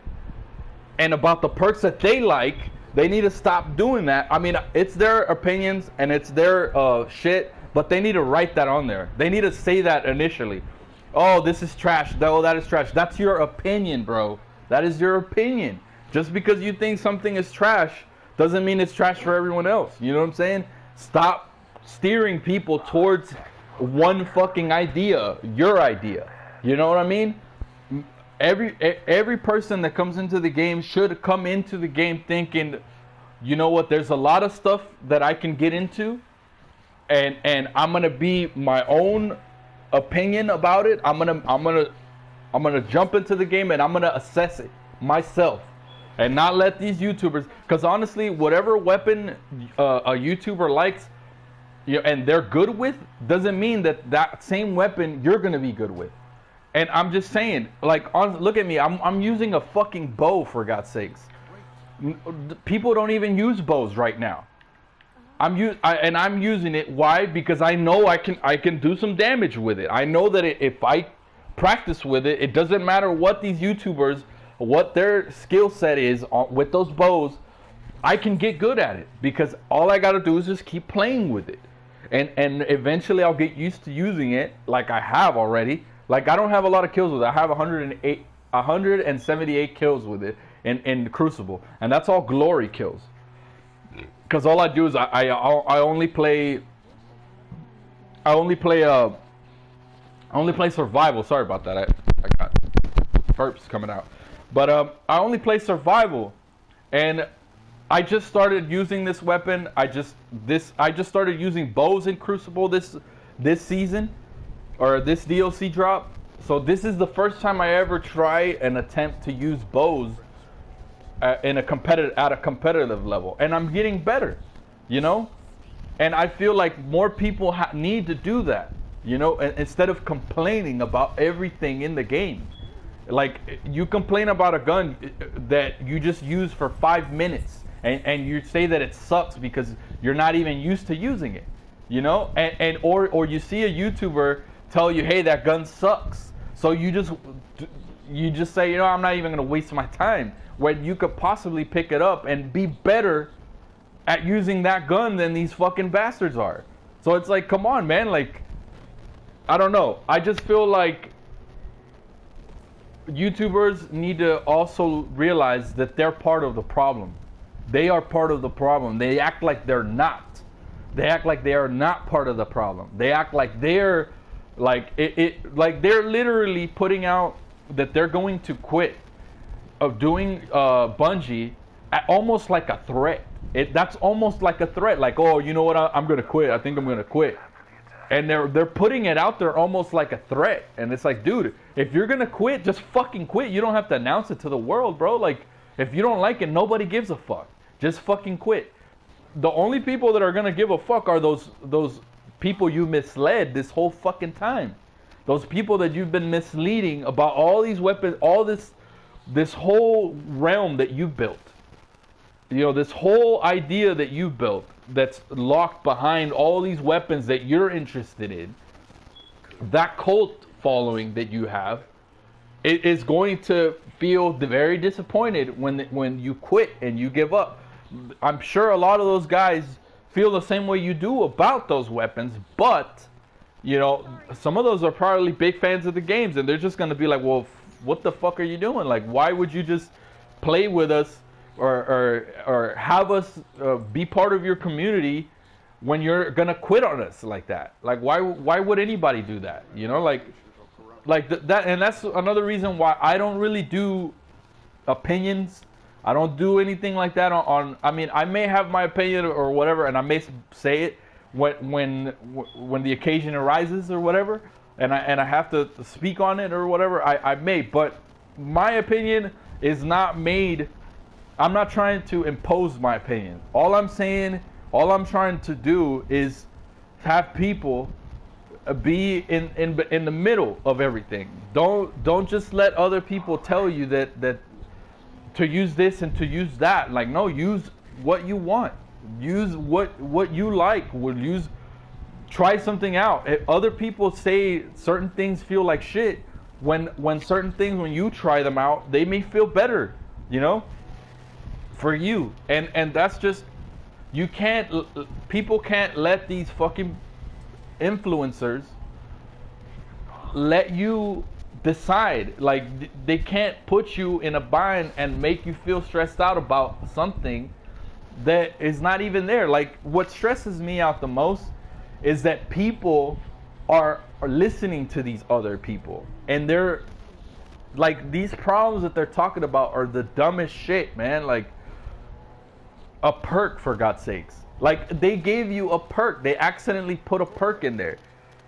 and about the perks that they like. They need to stop doing that. I mean, it's their opinions and it's their shit, but they need to write that on there. They need to say that initially. Oh, this is trash. Oh, that is trash. That's your opinion, bro. That is your opinion. Just because you think something is trash doesn't mean it's trash for everyone else. You know what I'm saying? Stop steering people towards one fucking idea, your idea. You know what I mean? Every person that comes into the game should come into the game thinking, you know what, there's a lot of stuff that I can get into, and I'm gonna be my own opinion about it. I'm gonna jump into the game and I'm gonna assess it myself. And not let these YouTubers, because honestly, whatever weapon a YouTuber likes, you know, and they're good with, doesn't mean that that same weapon you're gonna be good with. And I'm just saying, like, look at me, I'm using a fucking bow, for God's sakes. People don't even use bows right now. I'm using it. Why? Because I know I can do some damage with it. I know that if I practice with it, it doesn't matter what these YouTubers, what their skill set is with those bows, I can get good at it because all I got to do is just keep playing with it, and eventually I'll get used to using it like I have already. Like, I don't have a lot of kills with it. I have 178 kills with it in Crucible, and that's all glory kills. Because all I do is I only play survival. Sorry about that. I got burps coming out. But I only play survival, and I just started using this weapon. I just started using bows in Crucible this season, or this DLC drop. So this is the first time I ever try and attempt to use bows at a competitive level, and I'm getting better, you know. And I feel like more people need to do that, you know, instead of complaining about everything in the game. Like, you complain about a gun that you just use for 5 minutes, and you say that it sucks because you're not even used to using it, you know, or you see a YouTuber tell you, hey, that gun sucks, so you just say, you know, I'm not even gonna waste my time, when you could possibly pick it up and be better at using that gun than these fucking bastards are. So it's like, come on, man. Like, I don't know. I just feel like YouTubers need to also realize that they're part of the problem. They are part of the problem. They act like they're not. They act like they are not part of the problem. They act like they're like like they're literally putting out that they're going to quit of doing Bungie almost like a threat. That's almost like a threat. Like, oh, you know what? I'm gonna quit. I think I'm gonna quit. And they're putting it out there almost like a threat. And it's like, dude, if you're gonna quit, just fucking quit. You don't have to announce it to the world, bro. Like, if you don't like it, nobody gives a fuck. Just fucking quit. The only people that are gonna give a fuck are those people you misled this whole fucking time. Those people that you've been misleading about all these weapons, all this whole realm that you built. this whole idea that you built that's locked behind all these weapons that you're interested in, that cult following that you have, it is going to feel very disappointed when you quit and you give up. I'm sure a lot of those guys feel the same way you do about those weapons, but some of those are probably big fans of the games, and they're just going to be like, well, what the fuck are you doing? Like, why would you just play with us or have us be part of your community when you're going to quit on us like that? Like, why would anybody do that? That, and that's another reason why I don't really do opinions. I don't do anything like that on I mean, I may have my opinion or whatever, and I may say it when the occasion arises or whatever, and I have to speak on it or whatever. I may, but my opinion is not made. I'm not trying to impose my opinion. All I'm trying to do is have people be in the middle of everything. Don't just let other people tell you that to use this and to use that. Like, no, use what you want. Use what you like. Try something out. If other people say certain things feel like shit, when certain things, when you try them out, they may feel better, for you. And that's just, people can't let these fucking influencers let you decide. Like, they can't put you in a bind and make you feel stressed out about something that is not even there. Like, what stresses me out the most is that people are listening to these other people, and they're like, these problems that they're talking about are the dumbest shit, man. Like, a perk, for God's sakes. Like, they gave you a perk. They accidentally put a perk in there.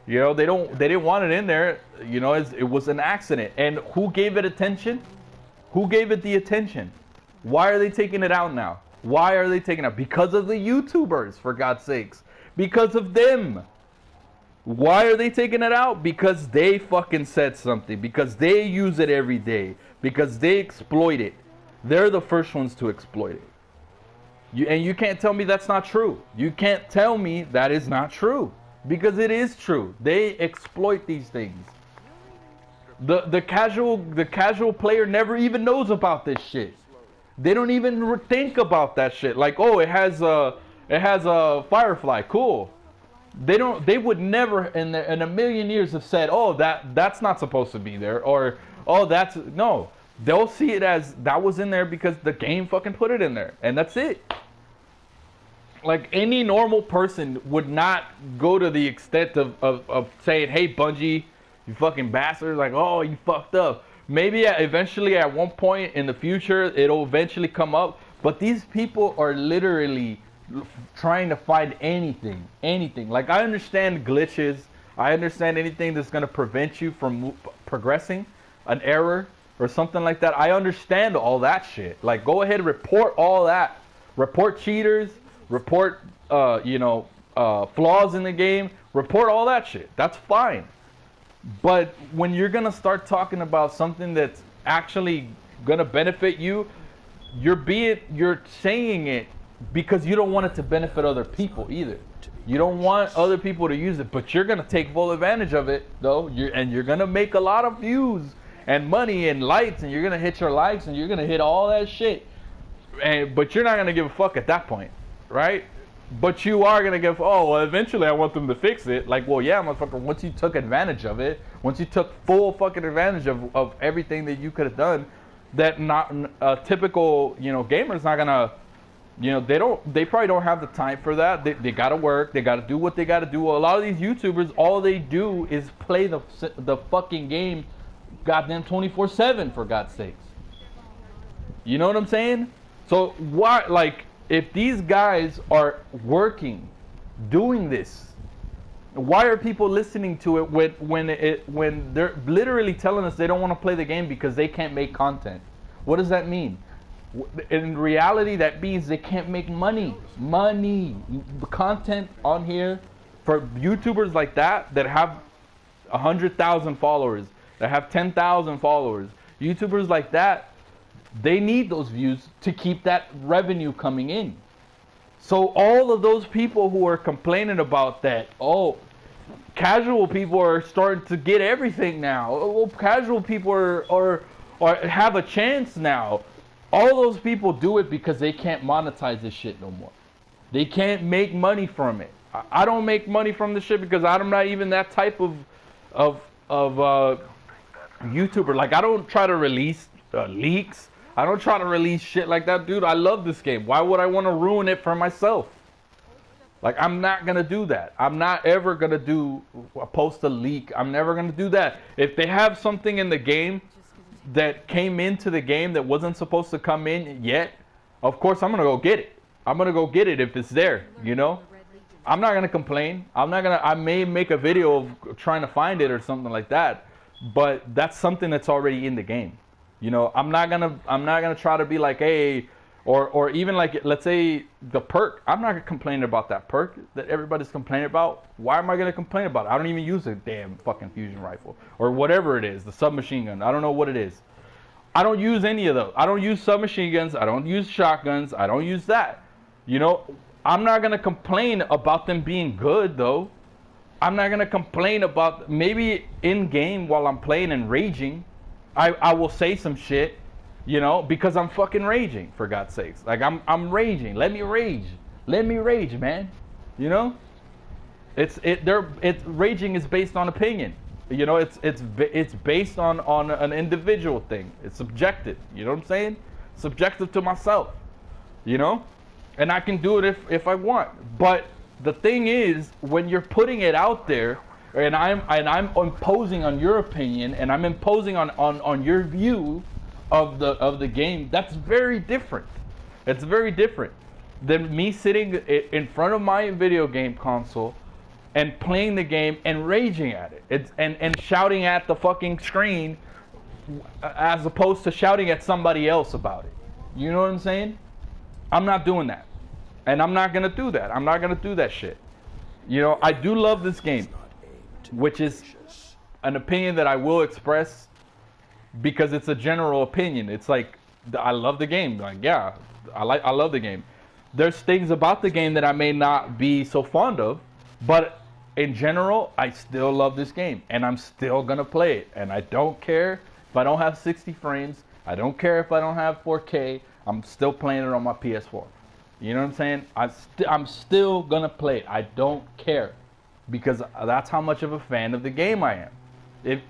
They didn't want it in there. It was an accident. And who gave it attention? Who gave it the attention? Why are they taking it out now? Why are they taking it out? Because of the YouTubers, for God's sakes. Because of them. Why are they taking it out? Because they fucking said something. Because they use it every day. Because they exploit it. They're the first ones to exploit it. And you can't tell me that's not true. You can't tell me that is not true. Because it is true. They exploit these things. The casual player never even knows about this shit. They don't even think about that shit. Like, oh, it has a Firefly, cool. They would never in a million years have said, oh, that's not supposed to be there, or oh, no. They'll see it as that was in there because the game fucking put it in there, and that's it. Like, any normal person would not go to the extent of saying, hey, Bungie, you fucking bastard. Like, oh, you fucked up. Maybe eventually at one point in the future, it'll eventually come up. But these people are literally trying to find anything. Like, I understand glitches. I understand anything that's going to prevent you from progressing, an error or something like that. I understand all that shit. Like, go ahead and report all that. Report cheaters. Report, flaws in the game. Report all that shit. That's fine. But when you're going to start talking about something that's actually going to benefit you, you're saying it because you don't want it to benefit other people either. You don't want other people to use it, but you're going to take full advantage of it, though. You're going to make a lot of views and money and likes, and you're going to hit your likes, and you're going to hit all that shit. But you're not going to give a fuck at that point. Right? But you are going to give, oh, well, eventually I want them to fix it. Like, well, yeah, motherfucker, once you took advantage of it, once you took full fucking advantage of everything that you could have done, that not a typical, gamer's not going to, they probably don't have the time for that. They got to work. They got to do what they got to do. A lot of these YouTubers, all they do is play the fucking game goddamn 24/7, for God's sakes. You know what I'm saying? So, why, like, if these guys are working, doing this, why are people listening to it when they're literally telling us they don't want to play the game because they can't make content? What does that mean? In reality, that means they can't make money. The content on here for YouTubers like that have 100,000 followers, that have 10,000 followers. YouTubers like that, They need those views to keep that revenue coming in. So all of those people who are complaining about that, oh, casual people are starting to get everything now. Oh, casual people are have a chance now. All those people do it because they can't monetize this shit no more. They can't make money from it. I don't make money from this shit because I'm not even that type of YouTuber. Like, I don't try to release leaks. I don't try to release shit like that, dude. I love this game. Why would I want to ruin it for myself? Like, I'm not gonna do that. I'm not ever gonna post a leak. I'm never gonna do that. If they have something in the game that came into the game that wasn't supposed to come in yet, of course I'm gonna go get it. I'm gonna go get it if it's there, you know? I'm not gonna complain. I may make a video of trying to find it or something like that, but that's something that's already in the game. You know, I'm not gonna try to be like, hey, or even like, let's say the perk. I'm not gonna complain about that perk that everybody's complaining about. Why am I gonna complain about it? I don't even use a damn fucking fusion rifle or whatever it is, the submachine gun. I don't know what it is. I don't use any of those. I don't use submachine guns. I don't use shotguns. I don't use that. You know, I'm not gonna complain about them being good though. I'm not gonna complain about, maybe in game while I'm playing and raging, I will say some shit, you know, because I'm fucking raging, for God's sakes. Like, I'm raging. Let me rage. Let me rage, man. You know? Raging is based on opinion. You know, it's based on an individual thing. It's subjective. You know what I'm saying? Subjective to myself. You know? And I can do it if I want. But the thing is, when you're putting it out there, and I'm imposing on your opinion, and I'm imposing on your view of the game, that's very different. It's very different than me sitting in front of my video game console and playing the game and raging at it. And shouting at the fucking screen as opposed to shouting at somebody else about it. You know what I'm saying? I'm not doing that. And I'm not gonna do that. I'm not gonna do that shit. You know, I do love this game, which is an opinion that I will express because it's a general opinion. It's like, I love the game. Like, yeah, I love the game. There's things about the game that I may not be so fond of, but in general, I still love this game, and I'm still gonna play it. And I don't care if I don't have 60 frames. I don't care if I don't have 4K. I'm still playing it on my PS4. You know what I'm saying? I'm still gonna play it. I don't care, because that's how much of a fan of the game I am.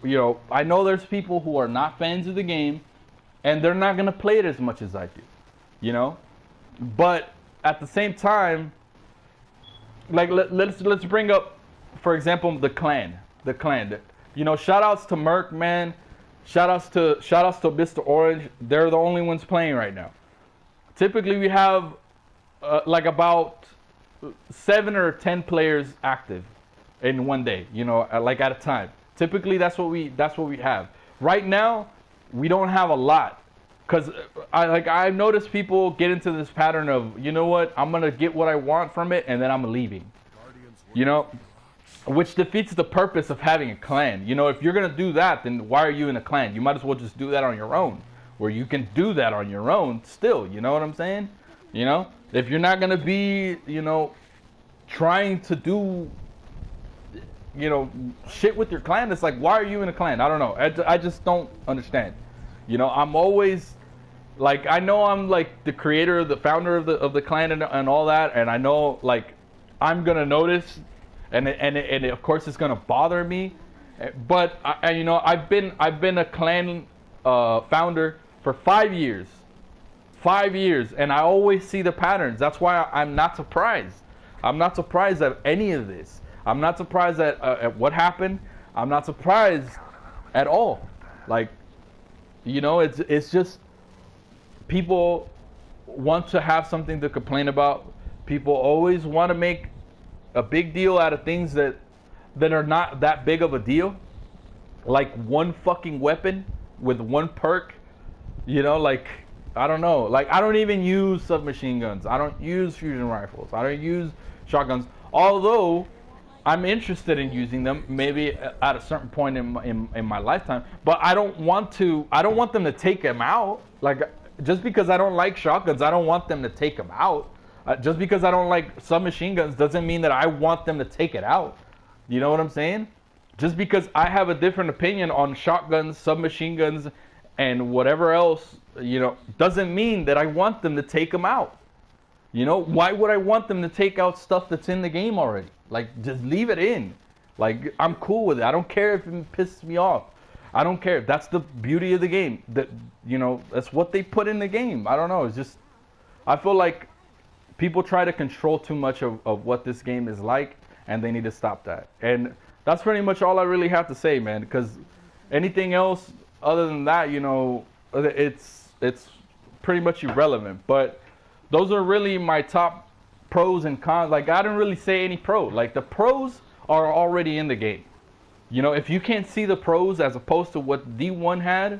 You know, I know there's people who are not fans of the game, and they're not gonna play it as much as I do. You know, but at the same time, like, let's bring up, for example, the clan. You know, shout outs to Merc, man. Shout outs to Mr. Orange. They're the only ones playing right now. Typically, we have like about 7 or 10 players active in one day. You know, like at a time. Typically, that's what we have. Right now, we don't have a lot, because I've noticed people get into this pattern of, you know what, I'm gonna get what I want from it, and then I'm leaving. You know, which defeats the purpose of having a clan. You know, if you're gonna do that, then why are you in a clan? You might as well just do that on your own, where you can do that on your own still. You know what I'm saying? You know, if you're not gonna be, you know, trying to do, you know, shit with your clan, it's like, why are you in a clan? I don't know. I just don't understand. You know, I'm always like, I know I'm like the creator, the founder of the clan and all that, and I know, like, I'm gonna notice, and of course it's gonna bother me, but you know, I've been a clan founder for 5 years, and I always see the patterns. That's why I'm not surprised. I'm not surprised at any of this. I'm not surprised at what happened. I'm not surprised at all. Like, you know, it's just people want to have something to complain about. People always want to make a big deal out of things that are not that big of a deal. Like one fucking weapon with one perk. You know, like, I don't know. Like, I don't even use submachine guns. I don't use fusion rifles. I don't use shotguns. Although I'm interested in using them maybe at a certain point in my lifetime, but I don't want them to take them out. Like, just because I don't like shotguns, I don't want them to take them out. Just because I don't like submachine guns doesn't mean that I want them to take it out. You know what I'm saying? Just because I have a different opinion on shotguns, submachine guns, and whatever else, doesn't mean that I want them to take them out. Why would I want them to take out stuff that's in the game already? Like, just leave it in. Like, I'm cool with it. I don't care if it pisses me off. I don't care. That's the beauty of the game. That's what they put in the game. I don't know. It's just, I feel like people try to control too much of what this game is like, and they need to stop that. And that's pretty much all I really have to say, man, because anything else other than that, it's pretty much irrelevant. But those are really my top pros and cons. Like, I didn't really say any pro. Like, the pros are already in the game. If you can't see the pros as opposed to what D1 had,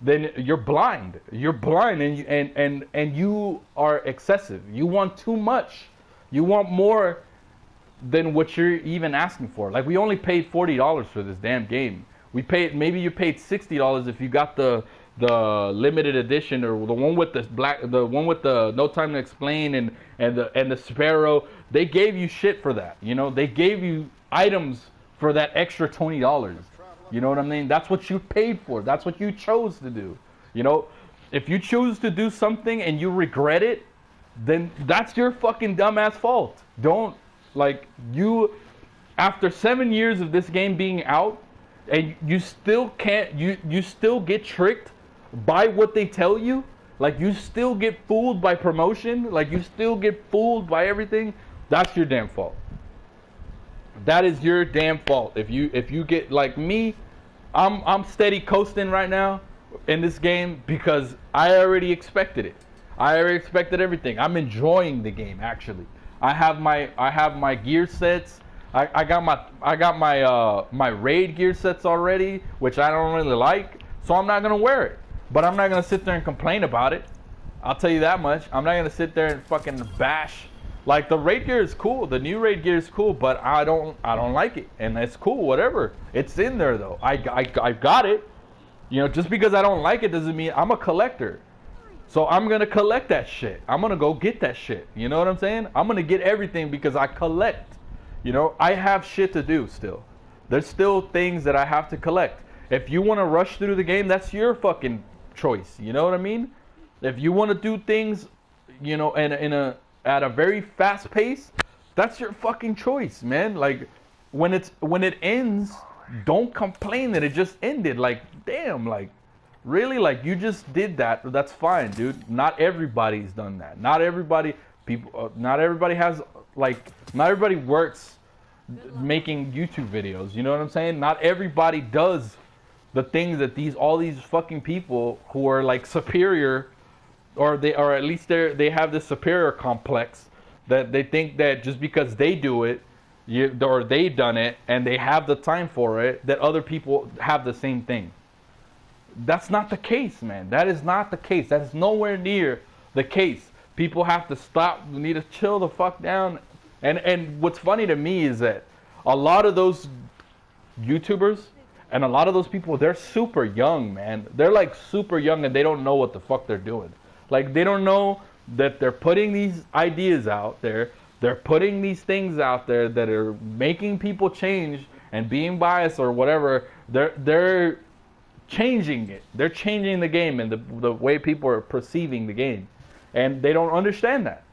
then you're blind. You're blind, and you are excessive. You want too much. You want more than what you're even asking for. Like, we only paid $40 for this damn game. Maybe you paid $60 if you got the limited edition, or the one with the one with the No Time to Explain and the Sparrow. They gave you shit for that. They gave you items for that extra $20. You know what I mean? That's what you paid for. That's what you chose to do. If you choose to do something and you regret it, then that's your fucking dumbass fault. Don't, like, after 7 years of this game being out, and you still can't, you still get tricked by what they tell you. Like, you still get fooled by promotion. Like, you still get fooled by everything. That's your damn fault. That is your damn fault. If you get like me, I'm steady coasting right now in this game because I already expected it. I already expected everything. I'm enjoying the game, actually. I have my gear sets. I got my raid gear sets already, which I don't really like, so I'm not gonna wear it. But I'm not gonna sit there and complain about it. I'll tell you that much. I'm not gonna sit there and fucking bash. Like, the raid gear is cool. The new raid gear is cool, but I don't like it, and it's cool. Whatever. It's in there though. I got it. Just because I don't like it doesn't mean I'm a collector. So I'm gonna collect that shit. I'm gonna go get that shit. You know what I'm saying? I'm gonna get everything because I collect. I have shit to do still. There's still things that I have to collect. If you want to rush through the game, that's your fucking choice. You know what I mean? If you want to do things, at a very fast pace, that's your fucking choice, man. Like, when it ends, don't complain that it just ended. Like, damn, like, really? Like, you just did that. That's fine, dude. Not everybody's done that. Not everybody has, like, not everybody works making YouTube videos. You know what I'm saying? Not everybody does the things that all these fucking people who are like superior, or at least they have this superior complex that they think that just because they do it, or they done it and they have the time for it, that other people have the same thing. That's not the case, man. That is not the case. That is nowhere near the case. People have to stop. We need to chill the fuck down. And what's funny to me is that a lot of those YouTubers and a lot of those people, they're super young, man. They're like super young, and they don't know what the fuck they're doing. Like, they don't know that they're putting these ideas out there. They're putting these things out there that are making people change and being biased or whatever. They're changing it. They're changing the game and the way people are perceiving the game. And they don't understand that.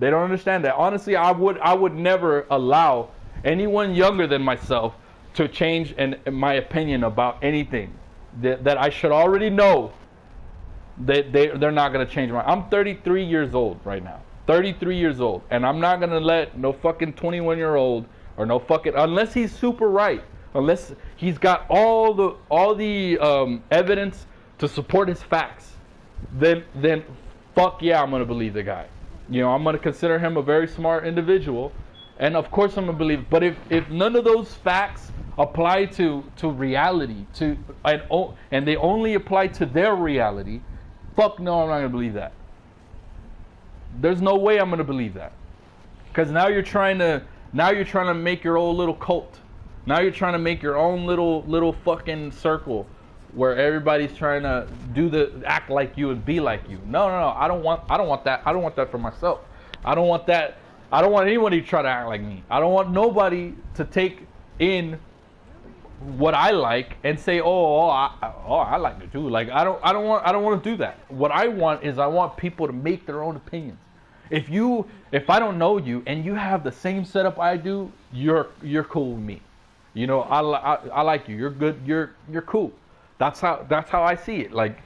They don't understand that. Honestly, I would never allow anyone younger than myself to change my opinion about anything that I should already know that they're not going to change my. I'm 33 years old right now. 33 years old. And I'm not going to let no fucking 21-year-old or no fucking, unless he's super right, unless he's got all the evidence to support his facts, then fuck yeah, I'm going to believe the guy. I'm going to consider him a very smart individual, and of course I'm going to believe. But if none of those facts apply to reality, and they only apply to their reality, fuck no, I'm not going to believe that. There's no way I'm going to believe that. Because now you're trying to Now you're trying to make your own little cult. Now you're trying to make your own little fucking circle where everybody's trying to act like you and be like you. No. I don't want that. I don't want that for myself. I don't want that. I don't want anybody to try to act like me. I don't want nobody to take in what I like and say, I like it too. Like I don't want to do that. What I want is I want people to make their own opinions. If I don't know you and you have the same setup I do, you're cool with me. You know, I like you. You're good. You're cool. That's how I see it. Like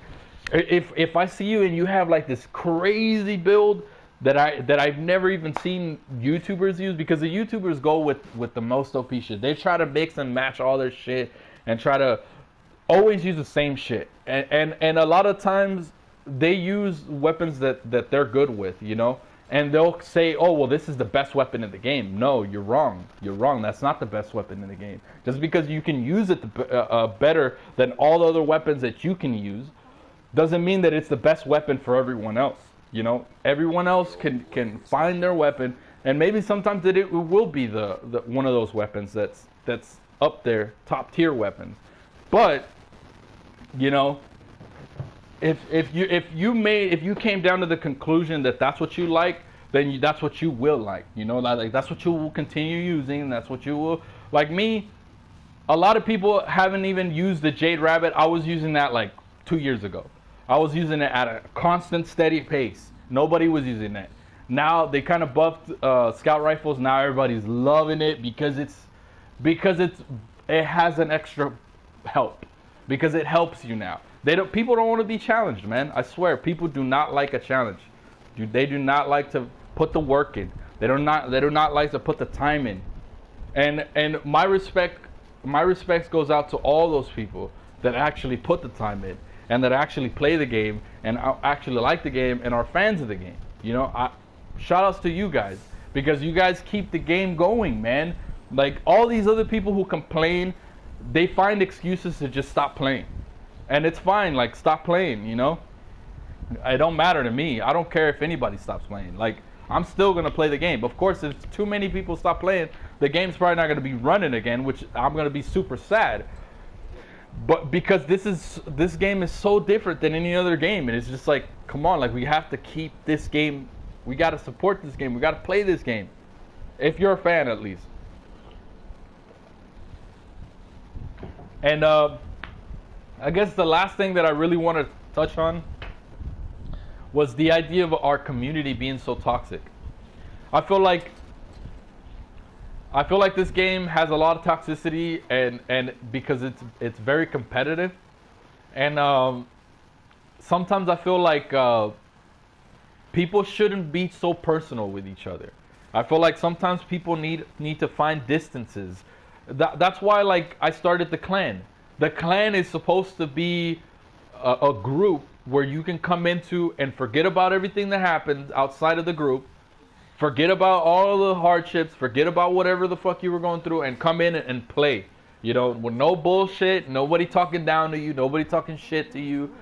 if I see you and you have like this crazy build that I've never even seen YouTubers use, because the YouTubers go with the most OP shit. They try to mix and match all their shit and try to always use the same shit. And a lot of times they use weapons that they're good with, you know? And they'll say, oh, well, this is the best weapon in the game. No, you're wrong. You're wrong. That's not the best weapon in the game. Just because you can use it better than all the other weapons that you can use doesn't mean that it's the best weapon for everyone else. You know, everyone else can find their weapon, and maybe sometimes it will be the one of those weapons that's up there, top tier weapons. But you know, if you came down to the conclusion that that's what you like, then that's what you will like. You know, like that's what you will continue using, and that's what you will like. Me, a lot of people haven't even used the Jade Rabbit. I was using that like 2 years ago. I was using it at a constant, steady pace. Nobody was using that. Now they kind of buffed scout rifles. Now everybody's loving it because it has an extra help, because it helps you now. People don't want to be challenged, man. I swear, people do not like a challenge. They do not like to put the work in. They do not like to put the time in. And my respects goes out to all those people that actually put the time in, and that actually play the game and actually like the game and are fans of the game. You know, shout outs to you guys, because you guys keep the game going, man. Like all these other people who complain, they find excuses to just stop playing. And it's fine, like stop playing, you know? It don't matter to me. I don't care if anybody stops playing. Like I'm still gonna play the game. Of course, if too many people stop playing, the game's probably not gonna be running again, which I'm gonna be super sad. But because this game is so different than any other game, and it's just like, come on, like we have to keep this game. We got to support this game. We got to play this game, if you're a fan at least. And I guess the last thing that I really want to touch on was the idea of our community being so toxic. I feel like this game has a lot of toxicity, and because it's very competitive, and sometimes I feel like people shouldn't be so personal with each other. I feel like sometimes people need to find distances. That's why, like, I started the clan. The clan is supposed to be a group where you can come into and forget about everything that happens outside of the group. Forget about all the hardships, forget about whatever the fuck you were going through, and come in and play. You know, with no bullshit, nobody talking down to you, nobody talking shit to you.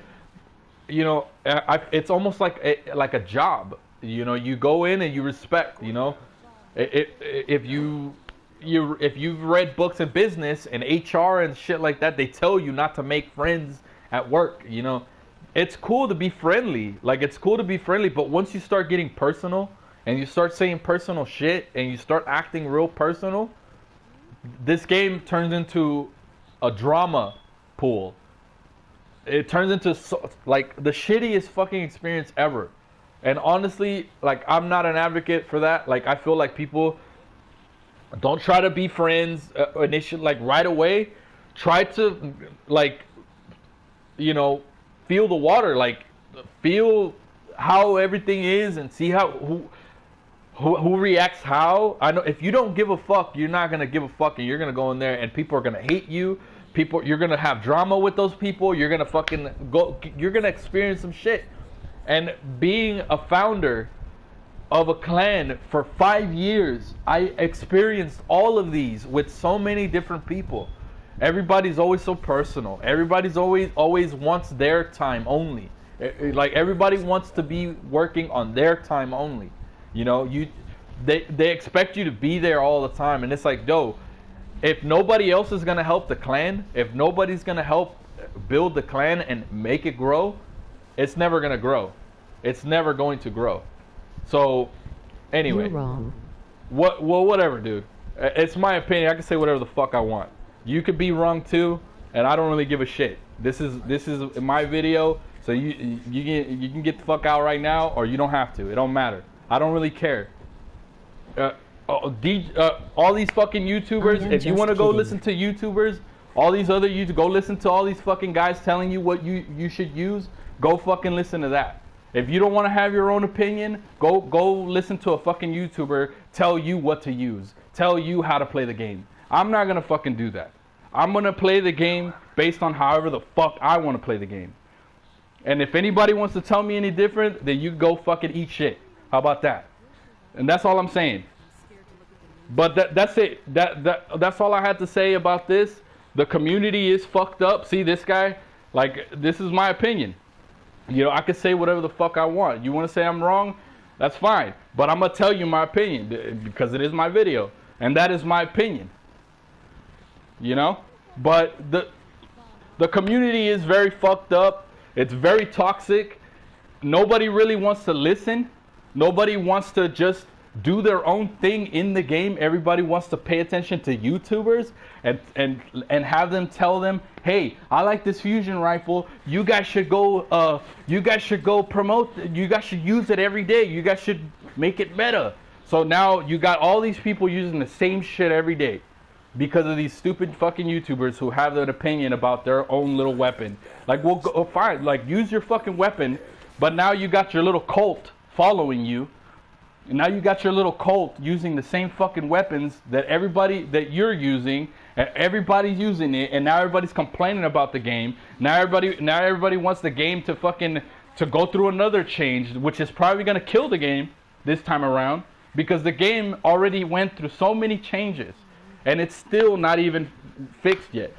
You know, it's almost like a job. You know, you go in and you respect, you know. If you've read books in business and HR and shit like that, they tell you not to make friends at work, you know. It's cool to be friendly. Like, it's cool to be friendly, but once you start getting personal, and you start saying personal shit, and you start acting real personal, this game turns into a drama pool. It turns into like the shittiest fucking experience ever. And honestly, like, I'm not an advocate for that. Like, I feel like people don't try to be friends initially, like right away. Try to, like, you know, feel the water, like feel how everything is, and see who reacts how. I know if you don't give a fuck, you're not gonna give a fuck, and you're gonna go in there and people are gonna hate you. You're gonna have drama with those people. You're gonna fucking go. You're gonna experience some shit. And being a founder of a clan for 5 years, I experienced all of these with so many different people. Everybody's always so personal. Everybody's always wants their time only. Like, everybody wants to be working on their time only. You know, they expect you to be there all the time, and it's like, yo, if nobody else is gonna help the clan, if nobody's gonna help build the clan and make it grow, it's never gonna grow. It's never going to grow. So, anyway, You're wrong. well, whatever, dude. It's my opinion. I can say whatever the fuck I want. You could be wrong too, and I don't really give a shit. This is my video, so you can get the fuck out right now, or you don't have to. It don't matter. I don't really care. All these fucking YouTubers, if you want to go listen to YouTubers, all these other YouTubers, go listen to all these fucking guys telling you what you should use. Go fucking listen to that. If you don't want to have your own opinion, go listen to a fucking YouTuber tell you what to use, tell you how to play the game. I'm not gonna fucking do that. I'm gonna play the game based on however the fuck I want to play the game. And if anybody wants to tell me any different, then you go fucking eat shit. How about that? And that's all I'm saying. But that's it. That's all I had to say about this. The community is fucked up. See this guy? Like, this is my opinion. You know, I can say whatever the fuck I want. You want to say I'm wrong? That's fine. But I'm going to tell you my opinion because it is my video. And that is my opinion. You know? But the community is very fucked up. It's very toxic. Nobody really wants to listen. Nobody wants to just do their own thing in the game. Everybody wants to pay attention to YouTubers and have them tell them, hey, I like this fusion rifle. You guys should go promote. You guys should use it every day. You guys should make it meta. So now you got all these people using the same shit every day because of these stupid fucking YouTubers who have an opinion about their own little weapon. Like, well, go, fine, like use your fucking weapon, but now you got your little cult following you. And now you got your little cult using the same fucking weapons that you're using, and everybody's using it, and now everybody's complaining about the game. Now everybody wants the game to go through another change, which is probably gonna kill the game this time around, because the game already went through so many changes, and it's still not even fixed yet.